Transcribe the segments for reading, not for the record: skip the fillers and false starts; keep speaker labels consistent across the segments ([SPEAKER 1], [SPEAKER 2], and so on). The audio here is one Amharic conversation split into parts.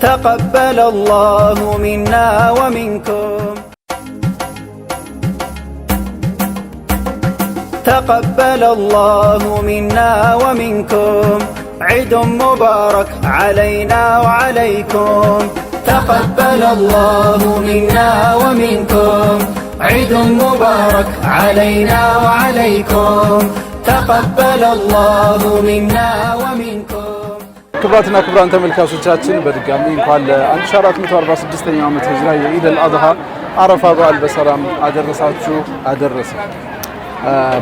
[SPEAKER 1] تقبل الله منا ومنكم تقبل الله منا ومنكم عيد مبارك علينا وعليكم تقبل الله منا ومنكم عيد مبارك علينا وعليكم تقبل الله منا ومنكم
[SPEAKER 2] ክብራትና ክብራን ተመልካቾቻችን በድጋሚ እንኳን ለ1446ኛው ዓመት ሂጅራ የኢድ አልአድሃ አረፋ በዓል በሰላም አደረሳችሁ አደረሰ።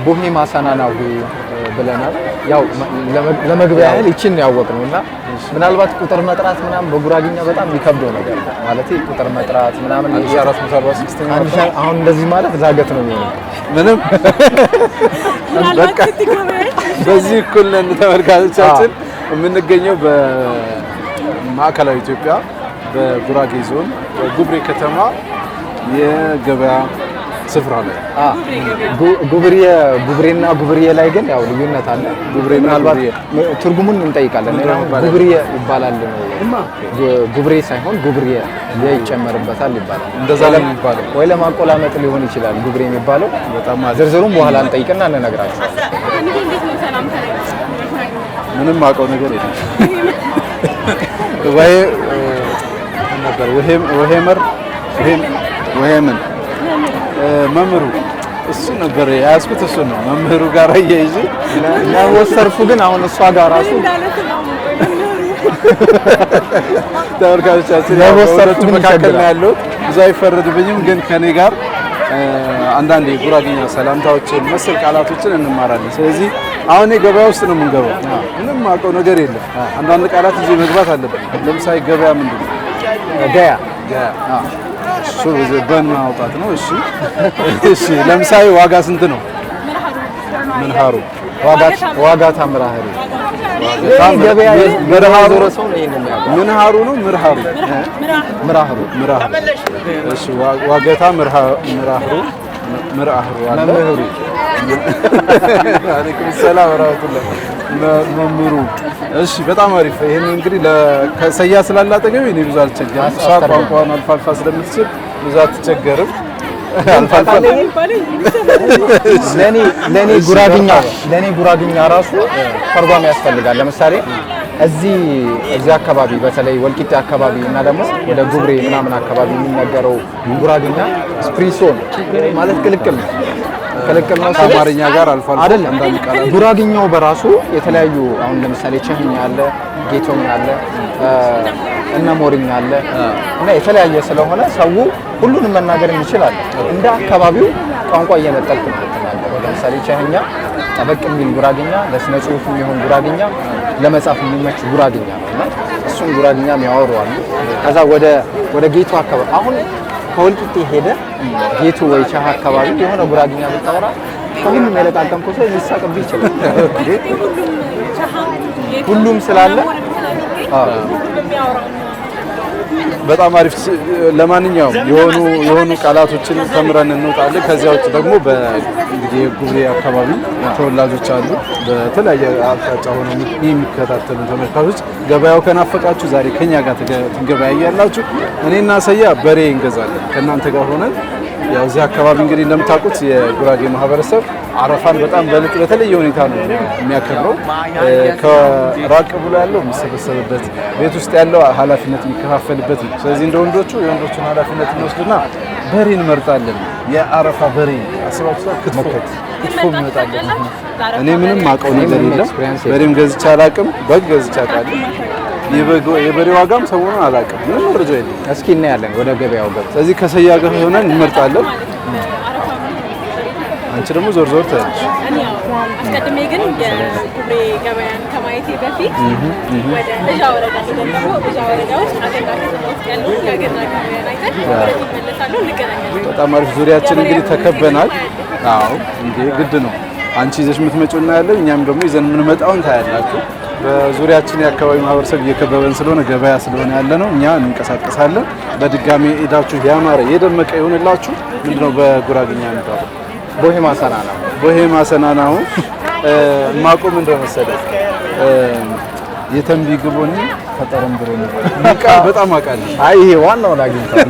[SPEAKER 3] ቦሄ ማሰናናው ብለናል። ያው ለመግቢያ ያህል ይችን ያወቅነውና ምናልባት ቁጥር መጥራት ምናምን በጉራጌኛ በጣም የሚከብደው ነገር ማለት ቁጥር መጥራት ምናምን 1446ኛው አሁን እንደዚህ ማለት ዛገት ነው የሚሆነው። ምንም
[SPEAKER 2] በቃ በዚህ እኩል ነን ተመልካቾቻችን። የምንገኘው በማዕከላዊ ኢትዮጵያ በጉራጌ ዞን ጉብሬ ከተማ የገበያ ስፍራ ላይ ጉብሬና ጉብሬ ላይ ግን ያው ልዩነት አለ። ጉብሬ ምናልባት ትርጉሙን እንጠይቃለን። ጉብሬ ይባላል ነው ጉብሬ ሳይሆን ጉብሬ ይጨመርበታል ይባላል። እንደዛ ላይ የሚባለው ወይ ለማቆላመጥ ሊሆን ይችላል ጉብሬ የሚባለው። በጣም ዝርዝሩን በኋላ እንጠይቅና እንነግራችሁ። ምንም አውቀው ነገር የለም ወይ ነበር ወሄምን መምሩ እሱ ነበር ያስኩት። እሱ ነው መምህሩ ጋር ያይዚ ወሰርፉ ግን አሁን እሷ ጋር ራሱ ተወርካቻችን ወሰርፉ መካከል ነው ያለው። እዛ አይፈረድብኝም ግን ከኔ ጋር አንዳንድ የጉራጌኛ ሰላምታዎችን መሰል ቃላቶችን እንማራለን። ስለዚህ አሁን ገበያ ውስጥ ነው የምንገባው። ምንም አውቀው ነገር የለም። አንዳንድ ቃላት እዚህ መግባት አለበት። ለምሳሌ ገበያ ምንድን ነው? ገያ እሱ በን ማውጣት ነው። እሺ ለምሳሌ ዋጋ ስንት ነው? ምንሃሩ ዋጋ ታምራህሩ ገበያ ምርሃሩ ምንሃሩ ነው ምርሃሩ እሺ ዋጋታ ምርሃሩ አለ አለይኩም ሰላም ወራህመቱላህ መምሩ። እሺ በጣም አሪፍ። ይሄን እንግዲህ ለከሰያ ስላላጠገብ እኔ ብዙ አልቸገርም። እሷ ቋንቋውን አልፋልፋ ስለምትችል ብዙ አትቸገርም። አልፋልፋ ለኔ ጉራግኛ ራሱ ተርጓሚ ያስፈልጋል። ለምሳሌ እዚህ አካባቢ በተለይ ወልቂጤ አካባቢ እና ደግሞ ወደ ጉብሬ ምናምን አካባቢ የሚነገረው ጉራግኛ ስፕሪሶን ማለት ቅልቅል ነው። ከአማርኛ ጋር አልፋልፋ አይደለም። ጉራግኛው በራሱ የተለያዩ አሁን ለምሳሌ ቸህኛ አለ፣ ጌቶኛ አለ እና ሞሪኛ አለ እና የተለያየ ስለሆነ ሰው ሁሉንም መናገር ይችላል። እንደ አካባቢው ቋንቋ እየነጠልክ ነው የምትናገረው። ለምሳሌ ቸህኛ ጠበቅ የሚል ጉራግኛ፣ ለስነ ጽሁፍ የሚሆን ጉራግኛ፣ ለመጻፍ የሚመች ጉራግኛ ነውና እሱን ጉራግኛ የሚያወሩ አሉ። ከዛ ወደ ጌቶ አካባቢ አሁን ከወልቂጤ ሄደ ጌቱ ወይ ቻሃ አካባቢ የሆነ ጉራግኛ ብታወራ ሁሉም የለቃቀምኩ ሰው ሊሳቅብህ ይችላል። ሁሉም ስላለ በጣም አሪፍ። ለማንኛውም የሆኑ ቃላቶችን ተምረን እንወጣለን። ከዚያ ውጭ ደግሞ በእንግዲህ ጉብሬ አካባቢ ተወላጆች አሉ። በተለያየ አቅጣጫ ሆነው የሚከታተሉ ተመልካቾች ገበያው ከናፈቃችሁ ዛሬ ከኛ ጋር ትገበያያላችሁ። እኔና ሰያ በሬ እንገዛለን ከእናንተ ጋር ሆነን። ያው እዚህ አካባቢ እንግዲህ እንደምታውቁት የጉራጌ ማህበረሰብ አረፋን በጣም በተለየ ሁኔታ ነው የሚያከብረው። ከራቅ ብሎ ያለው የሚሰበሰብበት፣ ቤት ውስጥ ያለው ኃላፊነት የሚከፋፈልበት ነው። ስለዚህ እንደ ወንዶቹ የወንዶቹን ኃላፊነት እንወስድና በሬ እንመርጣለን። የአረፋ በሬ አስባችሁታል? ክትፎ እንመጣለን። እኔ ምንም አውቀው ነገር የለም። በሬም ገዝቼ አላውቅም። በግ ገዝቼ አውቃለሁ። የበሬ ዋጋም ሰሞኑን አላውቅም። ምንም መረጃ የለም። እስኪ እናያለን ወደ ገበያው ገብተን። ስለዚህ ከሰያ ጋር ሆነን እንመርጣለን። አንቺ ደግሞ ዞር ታያለሽ።
[SPEAKER 4] አስቀድሜ ግን የጉብሬ ገበያን ከማየቴ በፊት ወደ ልጃ ወረዳ ሄደን ልጃ ወረዳ ውስጥ አገና ከተማ ውስጥ ያለው የአገና ገበያን አይተን እንመለሳለን፣ እንገናኛለን።
[SPEAKER 2] በጣም አሪፍ። ዙሪያችን እንግዲህ ተከበናል። አዎ እንዴ ግድ ነው። አንቺ ይዘሽ የምትመጪው እና ያለው እኛም ደግሞ ይዘን የምንመጣውን ታያላችሁ። በዙሪያችን የአካባቢ ማህበረሰብ እየከበበን ስለሆነ ገበያ ስለሆነ ያለ ነው። እኛ እንንቀሳቀሳለን። በድጋሚ ኢዳችሁ ያማረ የደመቀ ይሁንላችሁ። ምንድነው በጉራግኛ የሚባለው? ቦሄ ማሰናናው ማቆም እንደመሰለ የተንቢ ግቦኒ
[SPEAKER 3] አይፈጠርም ብሎ ነው
[SPEAKER 2] ቃል በጣም አውቃለሁ።
[SPEAKER 3] አይ ይሄ ዋናውን አግኝቷል።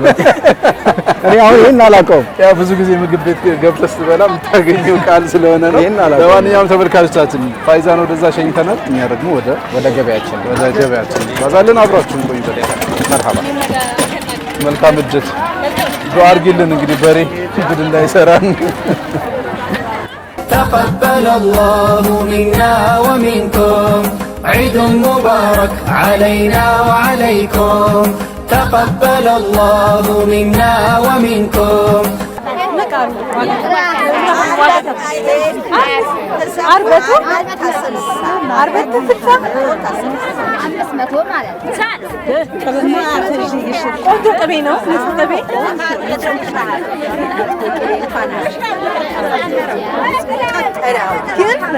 [SPEAKER 3] እኔ አሁን ይሄን አላውቀውም።
[SPEAKER 2] ያው ብዙ ጊዜ ምግብ ቤት ገብተህ ስትበላ የምታገኘው ቃል ስለሆነ ነው። ለማንኛውም ተመልካቾቻችን ፋይዛን ወደዛ ሸኝተናል። እኛ ደግሞ ወደ ገበያችን እንጓዛለን። አብራችሁን ቆዩ። መርሐባ መልካም እድል ዱአ አድርጊልን። እንግዲህ በሬ ጉድ እንዳይሰራን
[SPEAKER 1] تقبل الله منا ومنكم عيد مبارك علينا وعليكم تقبل الله منا ومنكم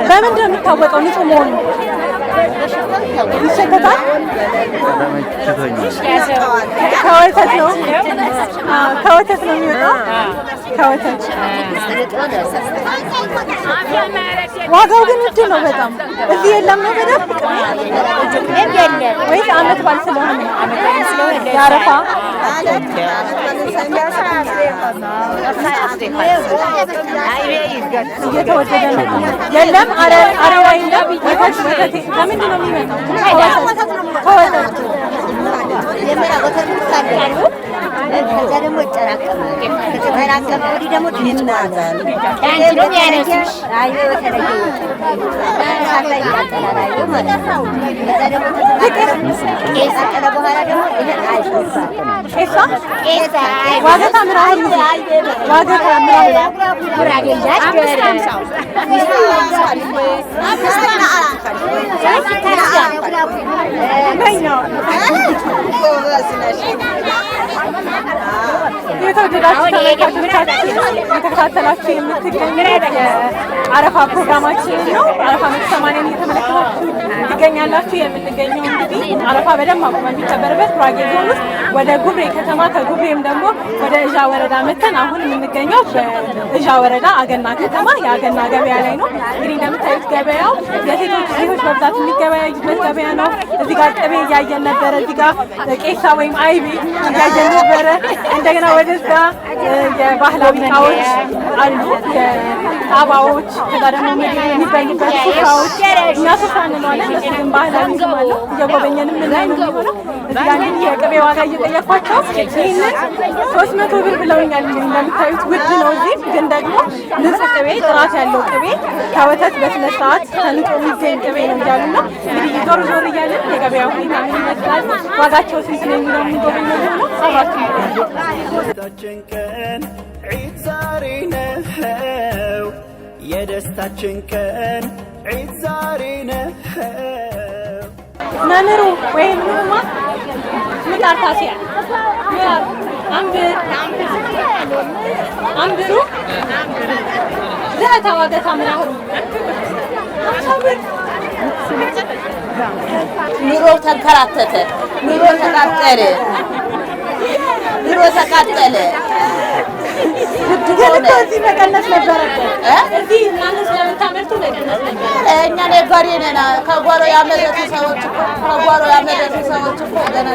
[SPEAKER 4] በምንድን ነው የሚታወቀው ንጹህ መሆኑ? ይሸተታል። ከወተት ነው የሚወጣው። ከወተት ዋጋው ግን ውድ ነው በጣም። እዚህ የለም ነው በደንብ ወይስ ዓመት በዓል ስለሆነ የአረፋ እየተወደደ ነው። የለም አረባ የለም። ወተት ከምንድን ነው የሚመጣው? ከወተት ከዛ ደግሞ ይጠራቀማል። ከተጠራቀመ ወዲህ ደግሞ ይናዛል። የተወደዳችሁ ተመልካቾቻችን የተከታተላችሁ የምትገኙት የአረፋ ፕሮግራማችን ነው። አረፋ 180 እየተመለከታችሁ ትገኛላችሁ። የምንገኘው እንግዲህ አረፋ በደማቁ በሚከበርበት ጉራጌ ዞን ውስጥ ወደ ጉብሬ ከተማ ከጉብሬም ደግሞ ወደ እዣ ወረዳ መተን አሁን የምንገኘው በእዣ ወረዳ አገና ከተማ የአገና ገበያ ላይ ነው። እንግዲህ እንደምታዩት ገበያው ሴቶች በብዛት የሚገበያዩበት ገበያ ነው። እዚህ ጋር ቅቤ እያየን ነበረ። እዚህ ጋር ቄሳ ወይም አይቤ እያየን ነበረ። እንደገና ወደዛ የባህላዊ እቃዎች አሉ፣ የጣባዎች፣ ከዛ ደግሞ ምግብ የሚበሉበት ሱፍራዎች። እኛ ሱፍራ እንለዋለን፣ እሱ ግን ባህላዊ ስም አለው። እየጎበኘን የምናይ ነው የሚሆነው። እዚህ ጋር እንግዲህ የቅቤ ዋጋ እየጠየኳቸው ይህንን 300 ብር ብለውኛል። እንደምታዩት ውድ ነው። እዚህ ግን ደግሞ ንጹህ ቅቤ፣ ጥራት ያለው ቅቤ ከወተት በስነ ስርዓት ተንጦ የሚገኝ ቅቤ ነው እያሉ ነው። እንግዲህ ዞር ዞር እያለን የገበያ ሁኔታ ምን ይመስላል፣ ዋጋቸው ስንት ነው የሚለው የሚጎበኘው ነው። አብራችሁ
[SPEAKER 1] የደስታችን ቀን ዒድ ዛሬ ነው። የደስታችን ቀን ዒድ ዛሬ ነው።
[SPEAKER 4] መምህሩ ወይም ማ ምጣር ታሲያ አንብሩ ዘታ ዋገታ ምናሁ
[SPEAKER 5] ኑሮ ተንከራተተ፣ ኑሮ ተቃጠለ፣ ኑሮ ተቃጠለ።
[SPEAKER 4] እዚህ መቀነስ ነበረበት። እዚህ እናንተ ስለምታመርቱ መቀነስ ነበረ።
[SPEAKER 5] እኛ ነጋዴ ነን። ከጓሮ ያመረቱ ሰዎች እኮ ገና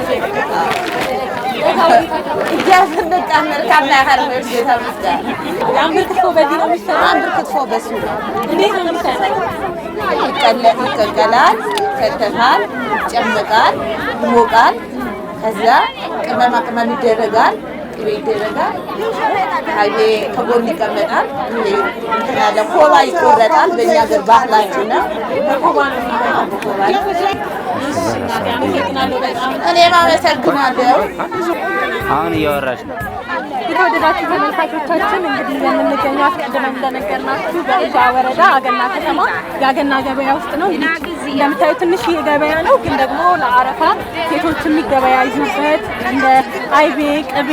[SPEAKER 5] እያስንቃመር ካና ያርበሽ ተመስጋ
[SPEAKER 4] አንብር ክትፎ በዚህ ነው የሚሰራው።
[SPEAKER 5] አንብር ክትፎ በሱ
[SPEAKER 4] እንዴት ነው የሚሰራው?
[SPEAKER 5] ይቀቀላል፣ ይከተፋል፣ ይጨመቃል፣ ይሞቃል። ከዛ ቅመማ ቅመም ይደረጋል፣ ቅቤ ይደረጋል፣ አይቤ ከጎን ይቀመጣል። ያለ ኮባ ይቆረጣል። በእኛ ሀገር ባህላችን ነው።
[SPEAKER 4] በኮባ ነው የሚበላው።
[SPEAKER 5] እኔም አመሰግናለሁ።
[SPEAKER 6] አሁን እያወራሽ ነው።
[SPEAKER 4] የተወደዳችሁ ተመልካቾቻችን እንግዲህ የምንገኘው አስቀድመን እንደነገርናችሁ በእዣ ወረዳ አገና ከተማ የአገና ገበያ ውስጥ ነው። እንግዲህ እንደምታዩት ትንሽ ገበያ ነው፣ ግን ደግሞ ለአረፋ ሴቶች የሚገበያዩበት እንደ አይቤ፣ ቅቤ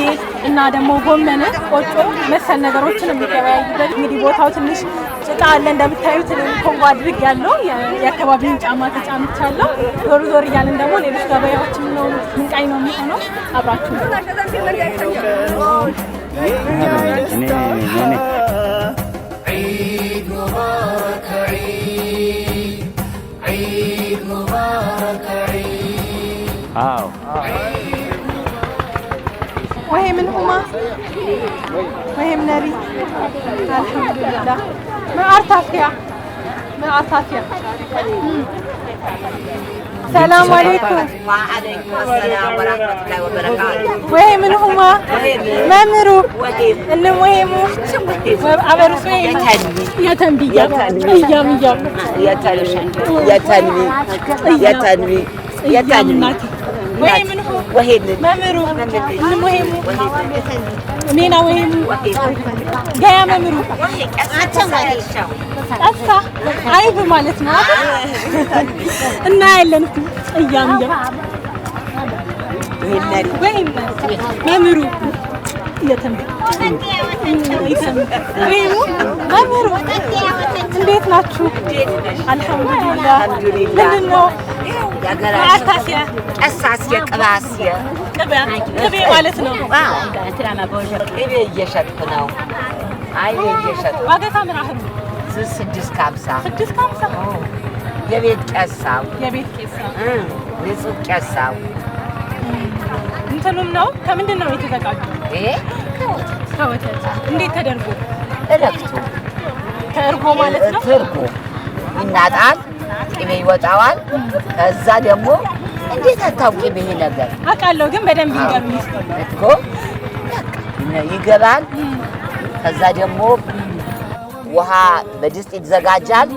[SPEAKER 4] እና ደግሞ ጎመን፣ ቆጮ መሰል ነገሮችን የሚገበያዩበት። እንግዲህ ቦታው ትንሽ ጭቃ አለ እንደምታዩት። ኮንጎ አድርግ ያለው የአካባቢውን ጫማ ተጫምቻለሁ። ዞር ዞር እያልን ደግሞ ሌሎች ገበያዎችን ነው ምንቃኝ ነው የሚሆነው። አብራችሁ
[SPEAKER 1] عيد مبارك عيد عيد مبارك عيد
[SPEAKER 6] አዎ
[SPEAKER 4] ወይ ምን ሁማ ወይ ምናሪ አልহামዱሊላህ ما عطافيا السلام عليكم
[SPEAKER 5] وعليكم السلام ورحمة الله وبركاته
[SPEAKER 4] وين من هما مامرو اللي وهمو عبروا فين يا تنبي يا تنبي يا تنبي يا تنبي يا تنبي وين من هو وهيد مامرو اللي وهمو مين وهمو جاي مامرو أسا عيب مالتنا إننا إلنا أيام وين مامرو يتنبي مامرو እንዴት ናችሁ አልহামዱሊላህ ምንድነው አታሲያ ቀሳሲያ ቅባሲያ ቅቤ ማለት ነው ቅቤ እየሸጥኩ ነው አይኔ እየሸጥኩ ዋጋ ታምራህ 650 የቤት ቄሳው ንጹህ ቄሳው እንትኑም ነው ከምንድን ነው የተዘጋጀው ከወተት እንዴት ተደርጎ እረክቱ ከእርጎ ማለት ነው እርጎ ይናጣል ቅቤ ይወጣዋል ከዛ ደግሞ እንዴት አታውቂም ይሄ ነገር አውቃለሁ ግን በደንብ ይገርም እኮ ይገባል ከዛ ደግሞ ውሃ በድስት ይዘጋጃል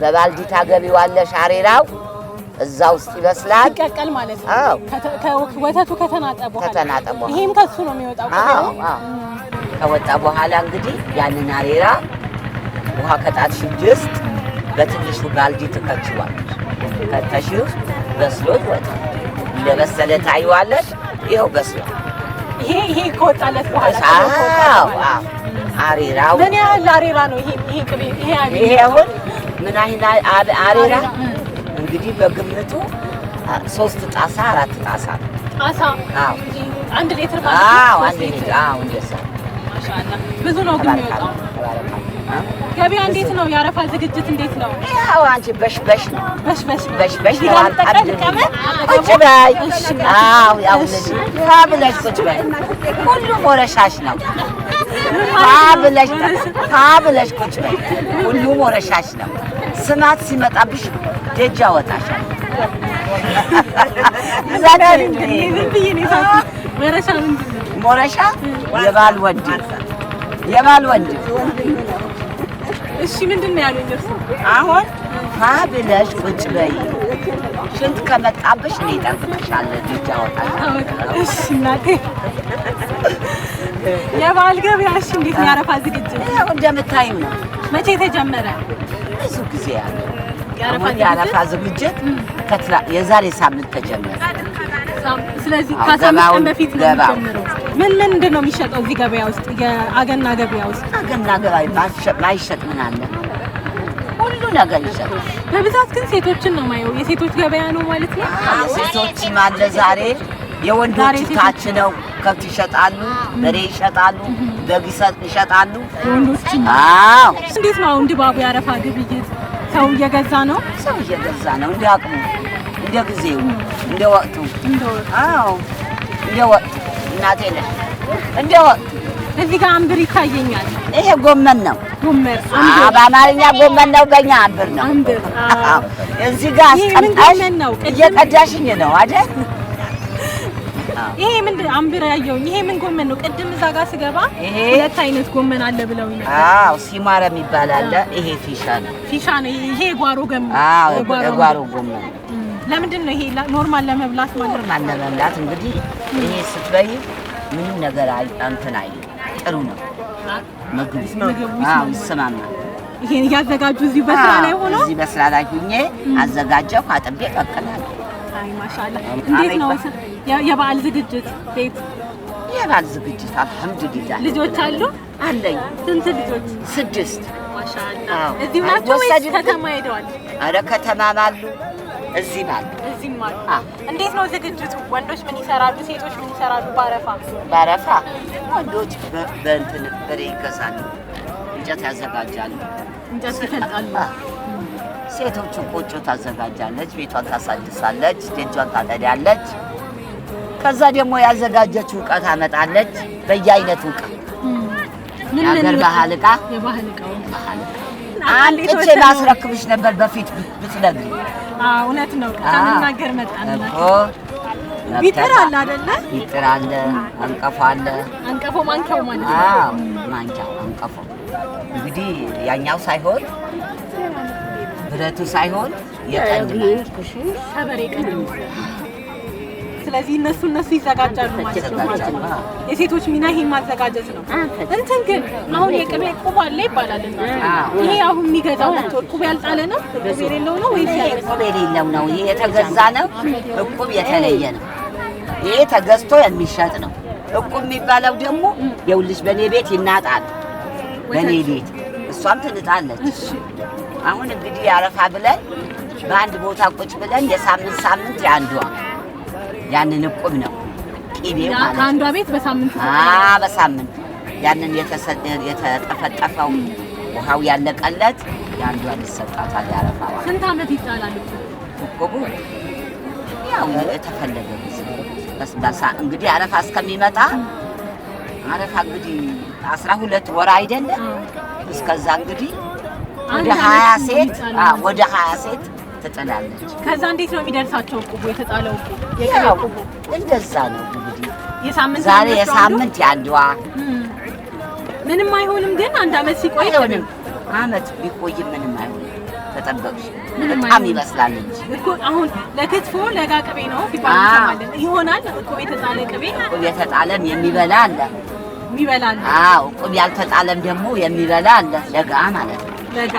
[SPEAKER 4] በባልዲ ታገቢዋለሽ አሬራው እዛ ውስጥ ይበስላል ይቀቀል ማለት ነው ከወተቱ ከተናጠ በኋላ ይሄም ከሱ ነው የሚወጣው ከወጣ በኋላ እንግዲህ ያንን አሬራ ውሃ ከጣትሽ ድስት በትንሹ ባልዲ ትከችዋለሽ ከተሽው በስሎ ይወጣል እንደበሰለ ታይዋለሽ ይሄው በስሎ ይሄ ከወጣለት በኋላ አሬራው ምን ያህል አሬራ ነው ይሄ ቅቤ ይሄ አሁን ምን አይና አሬራ እንግዲህ በግምቱ 3 ጣሳ 4 ጣሳ ጣሳ አዎ 1 ሊትር ማለት ነው 1 ሊትር አዎ እንደዛ ማሻአላ ብዙ ነው ግን የሚወጣው ገበያ እንዴት ነው ያረፋ ዝግጅት እንዴት ነው ያው አንቺ በሽበሽ ነው ቁጭ በይ አዎ ያው ልጅ ታብለሽ ቁጭ በይ ሁሉም ወረሻሽ ነው ታብለሽ ቁጭ በይ ሁሉም ወረሻሽ ነው ስማት ሲመጣብሽ ደጅ አወጣሻል ዛሬ ምን ብዬሽ ነው ወረሻ ምንድነው ወረሻ የባል ወንድ እሺ ምንድነው ያሉኝ እርሱ አሁን ታብለሽ ቁጭ በይ ሽንት ከመጣብሽ ነው ይጠብቅሻል ደጅ አወጣሻል እሺ እናቴ የባል ገበያሽ እንዴት ነው ያረፋ ዝግጅት ያው እንደምታዩ ነው መቼ ተጀመረ ብዙ ጊዜ ያረፋ ዝግጅት የዛሬ ሳምንት ተጀመረ ስለዚህ ከሳምንት በፊት ነው የሚጀምረው ምን እንደው የሚሸጠው እዚህ ገበያ ውስጥ የአገና ገበያ ውስጥ አገና ገበያ ማይሸጥ ምን አለ ሁሉ ነገር ይሸጣል በብዛት ግን ሴቶችን ነው ማየው የሴቶች ገበያ ነው ማለት ነው ሴቶች ማለ ዛሬ የወንዶች ታች ነው ከብት ይሸጣሉ በሬ ይሸጣሉ በግ ይሸጣሉ ወንዶች አዎ እንዴት ነው ድባቡ ያረፋ ግብይት ሰው እየገዛ ነው እንደ አቅሙ እንደ ጊዜው እንደ ወቅቱ አዎ እንደ ወቅቱ እናቴ ነሽ እንደ ወቅቱ እዚህ ጋር አምብር ይታየኛል ይሄ ጎመን ነው በአማርኛ ጎመን ነው በእኛ አምብር ነው አዎ እዚህ ጋር አስቀምጣሽ እየቀዳሽኝ ነው አይደል ይሄ ምን አምብር ያየውኝ ይሄ ምን ጎመን ነው ቅድም እዛ ጋር ስገባ ሁለት አይነት ጎመን አለ ብለውኝ ነበር አዎ ሲማረም ይባላል ይሄ ፊሻ ነው ይሄ ጓሮ ጎመን አዎ ጓሮ ጎመን ለምንድን ነው ይሄ ኖርማል ለመብላት ለመብላት እንግዲህ ይሄ ስትበይ ምንም ነገር እንትን አይደል ጥሩ ነው ምግብ አዎ ይስማማል ይሄን ያዘጋጁ እዚህ በስራ ላይ ሆኖ እዚህ በስራ ላይ ሆኜ አዘጋጀው አጥቤ ቀቅላለሁ አይ ማሻአላ እንዴት ነው የበዓል ዝግጅት ቤት የበዓል ዝግጅት አልহামዱሊላህ ልጆች አሉ አለኝ ስንት ልጆች 6 ማሻአላ እዚህ ናቸው ወይስ ከተማ ሄደዋል አረ ከተማ አሉ እዚህ ማለት እንዴት ነው ዝግጅቱ ወንዶች ምን ይሰራሉ ሴቶች ምን ይሰራሉ ባረፋ ወንዶች በእንትን በሬ ይገዛሉ እንጨት ያዘጋጃሉ እንጨት ይፈልጣሉ ሴቶቹ ቆጮ ታዘጋጃለች ቤቷን ታሳድሳለች ደጇን ታጠዳለች
[SPEAKER 7] ከዛ ደግሞ ያዘጋጀችው ዕቃ ታመጣለች በየአይነቱ ዕቃ የሀገር ባህል ዕቃ
[SPEAKER 4] የባህል ዕቃው
[SPEAKER 7] አንጥቼ ላስረክብሽ ነበር በፊት ብትነግሪኝ።
[SPEAKER 4] እውነት ነው። ከመናገር መጣን እኮ ቢጥር አለ አይደለ?
[SPEAKER 7] ቢጥር አለ፣ አንቀፎ አለ።
[SPEAKER 4] አንቀፎ ማንኪያው ማለት ነው።
[SPEAKER 7] አዎ ማንኪያው አንቀፎ እንግዲህ ያኛው ሳይሆን ብረቱ ሳይሆን የቀንድ
[SPEAKER 4] ሰበሬ ቀንድ። ስለዚህ እነሱ ይዘጋጃሉ ማለት ነው። የሴቶች ሚና ይሄን ማዘጋጀት ነው። እንትን ግን አሁን የቅቤ ቁብ አለ ይባላልና ይሄ አሁን የሚገዛው ቁብ ያልጣለ ነው ቁብ የሌለው ነው ወይስ
[SPEAKER 7] ቁብ የሌለው ነው? ይሄ የተገዛ ነው። ቁብ የተለየ ነው። ይሄ ተገዝቶ የሚሸጥ ነው። እቁብ የሚባለው ደግሞ የውልሽ በኔ ቤት ይናጣል። በኔ ቤት እሷም ትንጣለች። አሁን እንግዲህ ያረፋ ብለን በአንድ ቦታ ቁጭ ብለን የሳምንት ያንዷ ያንን እቁብ ነው ቂቤ ማለት ነው።
[SPEAKER 4] አንዷ ቤት በሳምንት
[SPEAKER 7] በሳምንት ያንን የተጠፈጠፈው ውሃው ያለቀለት ያንዷ ይሰጣታል። ያረፋዋ
[SPEAKER 4] ስንት ዓመት ይጣላል
[SPEAKER 7] እቁቡ? ያው የተፈለገ በስባሳ እንግዲህ አረፋ እስከሚመጣ አረፋ እንግዲህ 12 ወር አይደለ? እስከዛ እንግዲህ ወደ 20 ሴት ትጥላለች።
[SPEAKER 4] ከዛ እንዴት ነው የሚደርሳቸው እቁቡ? የተጣለው
[SPEAKER 7] እቁቡ እንደዛ ነው እንግዲህ የሳምንት ያንዷ
[SPEAKER 4] ምንም አይሆንም። ግን አንድ ዓመት ሲቆይ
[SPEAKER 7] አይሆንም። ዓመት ቢቆይ ምንም አይሆንም። ተጠበቅሽ በጣም ይመስላል እንጂ
[SPEAKER 4] እኮ አሁን ለክትፎ ለጋ ቅቤ ነው ሲባል እንሰማለን። ይሆናል እቁብ የተጣለ ቅቤ
[SPEAKER 7] እቁብ የተጣለም የሚበላ አለ። እቁብ ያልተጣለም ደግሞ የሚበላ አለ። ለጋ ማለት ነው።
[SPEAKER 4] ለጋ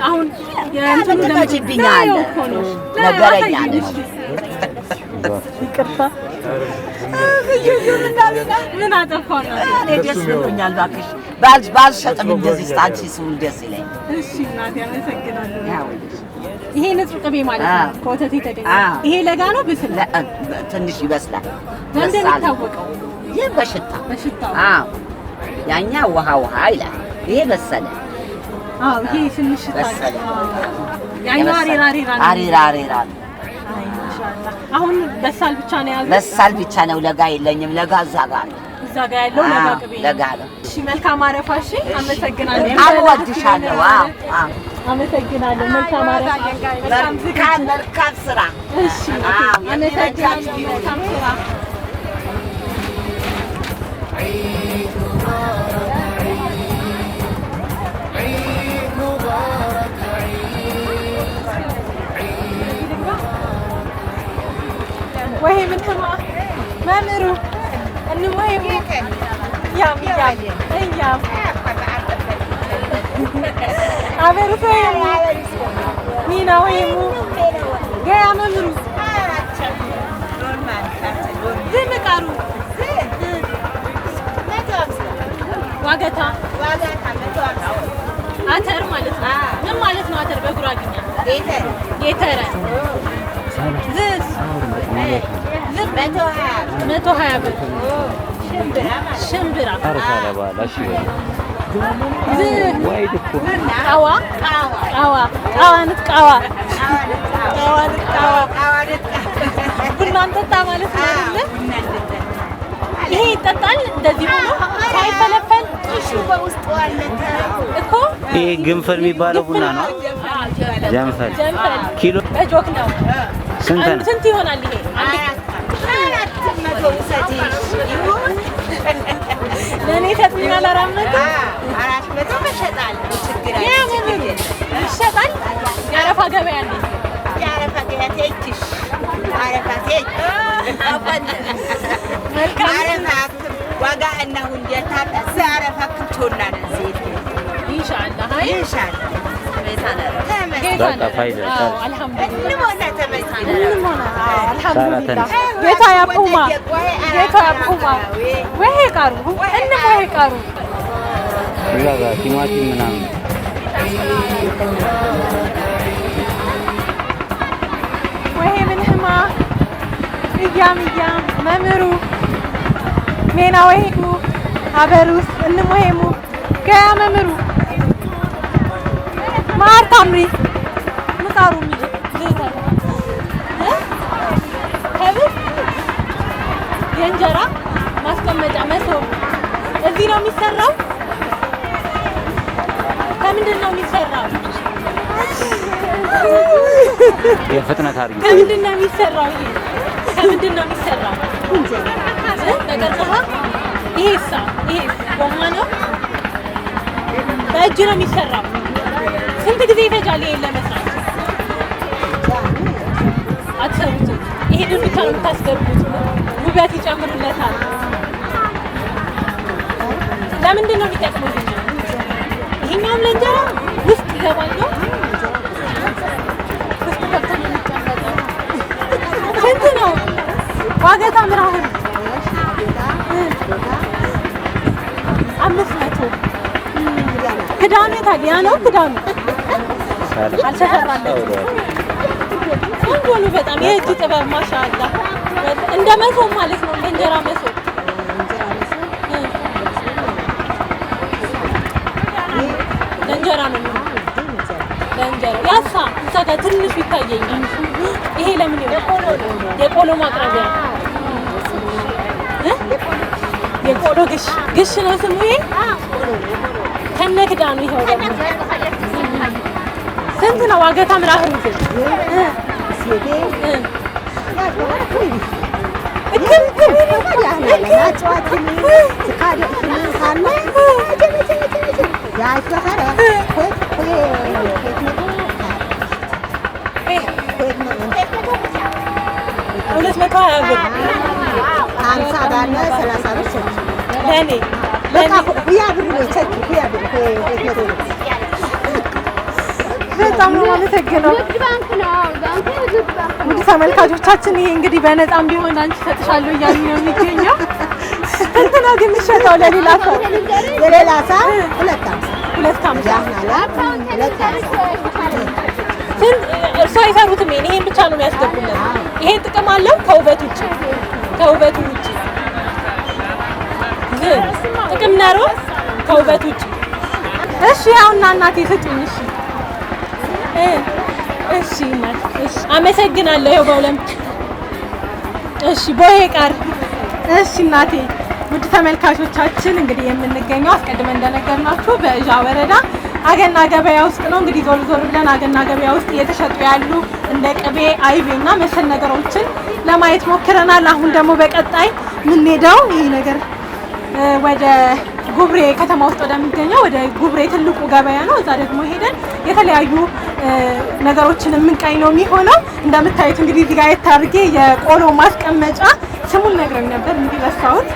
[SPEAKER 4] አሁን የእንትኑ
[SPEAKER 7] ለምጅብኛ አለ ነገረኛ አለ።
[SPEAKER 4] ይቅርታ ምን አጠፋው ነው?
[SPEAKER 7] እኔ ደስ ብሎኛል። እባክሽ ባልሸጥም እንደዚህ ስታንቺ ስውል ደስ ይለኝ።
[SPEAKER 4] እሺ እናቴ አመሰግናለሁ። ይሄ ንጹህ ቅቤ ማለት ነው ከወተት የተገኘ። ይሄ ለጋ ነው ብስል
[SPEAKER 7] ትንሽ ይበስላል።
[SPEAKER 4] ለምን ይታወቀው?
[SPEAKER 7] ይሄ በሽታው ያኛ ውሃ ይላል። ይሄ በሰለ።
[SPEAKER 4] ይሄ ትንሽ በሰለ። ያኛ
[SPEAKER 7] አሪራ
[SPEAKER 4] አሁን በሳል ብቻ ነው ያለው።
[SPEAKER 7] በሳል ብቻ ነው። ለጋ የለኝም። ለጋ እዛ ጋር
[SPEAKER 4] ያለው ለጋ ቅቤ
[SPEAKER 7] ለጋ ነው።
[SPEAKER 4] እሺ መልካም አረፋ። እሺ አመሰግናለሁ።
[SPEAKER 7] አወድሻለሁ።
[SPEAKER 4] አመሰግናለሁ። መልካም አረፋ።
[SPEAKER 7] መልካም ስራ።
[SPEAKER 4] እሺ አመሰግናለሁ። መልካም ስራ። ወይ ምን ተማ መምሩ እንወይ ያም አበርቶ ሚና ወይሙ ገያ መምሩ ዝምቃሩ ዋገታ አተር ማለት ነው። ምን ማለት ነው አተር በጉራግኛ? ጌተረ ዝስ 120 ብር ሽምብራ ቡና እንጠጣ ማለት ነው አይደለ? ይሄ ይጠጣል እንደዚህ ሆኖ ሳይፈለፈል በውስጡ አለ እኮ።
[SPEAKER 6] ይሄ ግንፍል የሚባለው ቡና ነው። ጀንፈል ኪሎ
[SPEAKER 4] በጆክ ነው።
[SPEAKER 6] ስንት
[SPEAKER 4] ይሆናል ይሄ? ለኔ ተጥሚና ለራመቱ
[SPEAKER 5] 400 መሸጣል። ችግር
[SPEAKER 4] ይሸጣል። የአረፋ ገበያ ነው።
[SPEAKER 5] የአረፋ ገበያ ተይሽ አረፋ ተይ
[SPEAKER 4] መልካም
[SPEAKER 5] አረፋ ዋጋ እና ሁንጀታ አረፋ ክቶና ዘይት
[SPEAKER 4] ኢንሻአላህ ጌታ ያቁማ ወይ ቀሩ ወይ ቀሩ
[SPEAKER 6] ቲማቲም ምናምን
[SPEAKER 4] ወይ ምንህማ እያም መምሩ ሜና ወይኩ አበሩስ እንሞሄሙ ገያ መምሩ ማር ታምሪ ምጣሩ የእንጀራ ማስቀመጫ መሶብ እዚህ ነው የሚሰራው። ከምንድን ነው የሚሰራው?
[SPEAKER 6] የፍጥነት አድርጊ።
[SPEAKER 4] ከምንድን ነው የሚሰራው? ይሄ ከምንድን ነው የሚሰራው? በቀርቀሃ። ይሄሳ ይሄ ጎማ ነው። በእጅ ነው የሚሰራው። ስንት ጊዜ ይፈጃል ይሄን ለመስራት? አትሰሩትም? ይሄንን ብቻ ነው የምታስገቡት። ውበት ይጨምሩለታል። ለምንድን ነው የሚጠቅመው? ይሄኛውም ለእንጀራ ውስጥ ይገባል ነው። ውስጥ ገብቶ ነው የሚቀመጠው። ስንት ነው ዋገታ ምራህን? 500 ክዳኑ ታዲያ ነው። ክዳኑ አልተሰራለትም። ቆንጆ ነው በጣም የእጅ ጥበብ ማሻአላ። እንደ መሶብ ማለት ነው። እንጀራ መሶብ ለእንጀራ ነው ለእንጀራ ያሳ እዛ ጋር ትንሽ ይታየኛል። ይሄ ለምን ይሆናል? የቆሎ ማቅረቢያ የቆሎ ግሽ ነው ስሙ። ይሄ ከነ ክዳኑ ይኸው ደግሞ ስንት ነው ዋገታ ምራህን? በጣም ነው የማመሰግነው። ውድ ተመልካቾቻችን ይሄ እንግዲህ በነፃም ቢሆን አንቺ ሰጥሻለሁ እያሉ ነው የሚገኘው። ስንት ነው ግን የሚሸጠው ለሌላ ሰው?
[SPEAKER 5] የሌላ ሰው 250
[SPEAKER 4] እርሱ አይሰሩትም። ይሄን ብቻ ነው የሚያስገቡለት። ይሄን ጥቅም አለው ከውበቱ ውጭ ግን ጥቅም ነው ከውበቱ ውጭ። እሺ ያውና እናቴ ስጡኝ። እሺ እናት እሺ አመሰግናለሁ። ይኸው በሁለት እሺ ቦዬ ቃር እሺ እናቴ። ውድ ተመልካቾቻችን እንግዲህ የምንገኘው አስቀድመን እንደነገርናችሁ በእዣ ወረዳ አገና ገበያ ውስጥ ነው። እንግዲህ ዞር ዞር ብለን አገና ገበያ ውስጥ እየተሸጡ ያሉ እንደ ቅቤ፣ አይቤና መሰል ነገሮችን ለማየት ሞክረናል። አሁን ደግሞ በቀጣይ የምንሄደው ይሄ ነገር ወደ ጉብሬ ከተማ ውስጥ ወደሚገኘው ወደ ጉብሬ ትልቁ ገበያ ነው። እዛ ደግሞ ሄደን የተለያዩ ነገሮችን የምንቃኝ ነው የሚሆነው። እንደምታዩት እንግዲህ እዚህ ጋር የታርጌ የቆሎ ማስቀመጫ ስሙን ነግረኝ ነበር እንግዲህ ረሳሁት።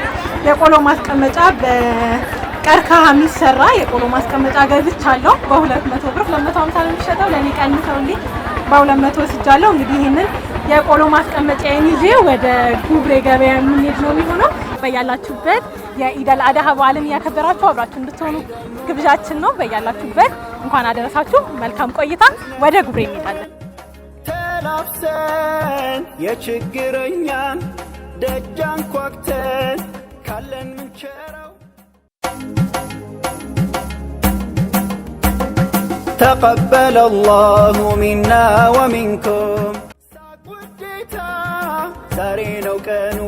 [SPEAKER 4] የቆሎ ማስቀመጫ በቀርከሃ የሚሰራ የቆሎ ማስቀመጫ ገዝቻለሁ። በ200 ብር 250 ነው የሚሸጠው። ለኔ ቀንሰውልኝ በ200 ወስጃለሁ። እንግዲህ ይሄንን የቆሎ ማስቀመጫዬን ይዤ ወደ ጉብሬ ገበያ የምንሄድ ነው የሚሆነው። በያላችሁበት የኢደል አድሃ በዓልን እያከበራችሁ አብራችሁ እንድትሆኑ ግብዣችን ነው። በያላችሁበት እንኳን አደረሳችሁ። መልካም ቆይታ። ወደ ጉብሬ እንሄዳለን።
[SPEAKER 1] ተላብሰን የችግረኛን ደጃን ኳክተን ካለን ምንቸረው ተቀበለ አላሁ ሚና ወሚንኩም። ውዴታ ዛሬ ነው ቀኑ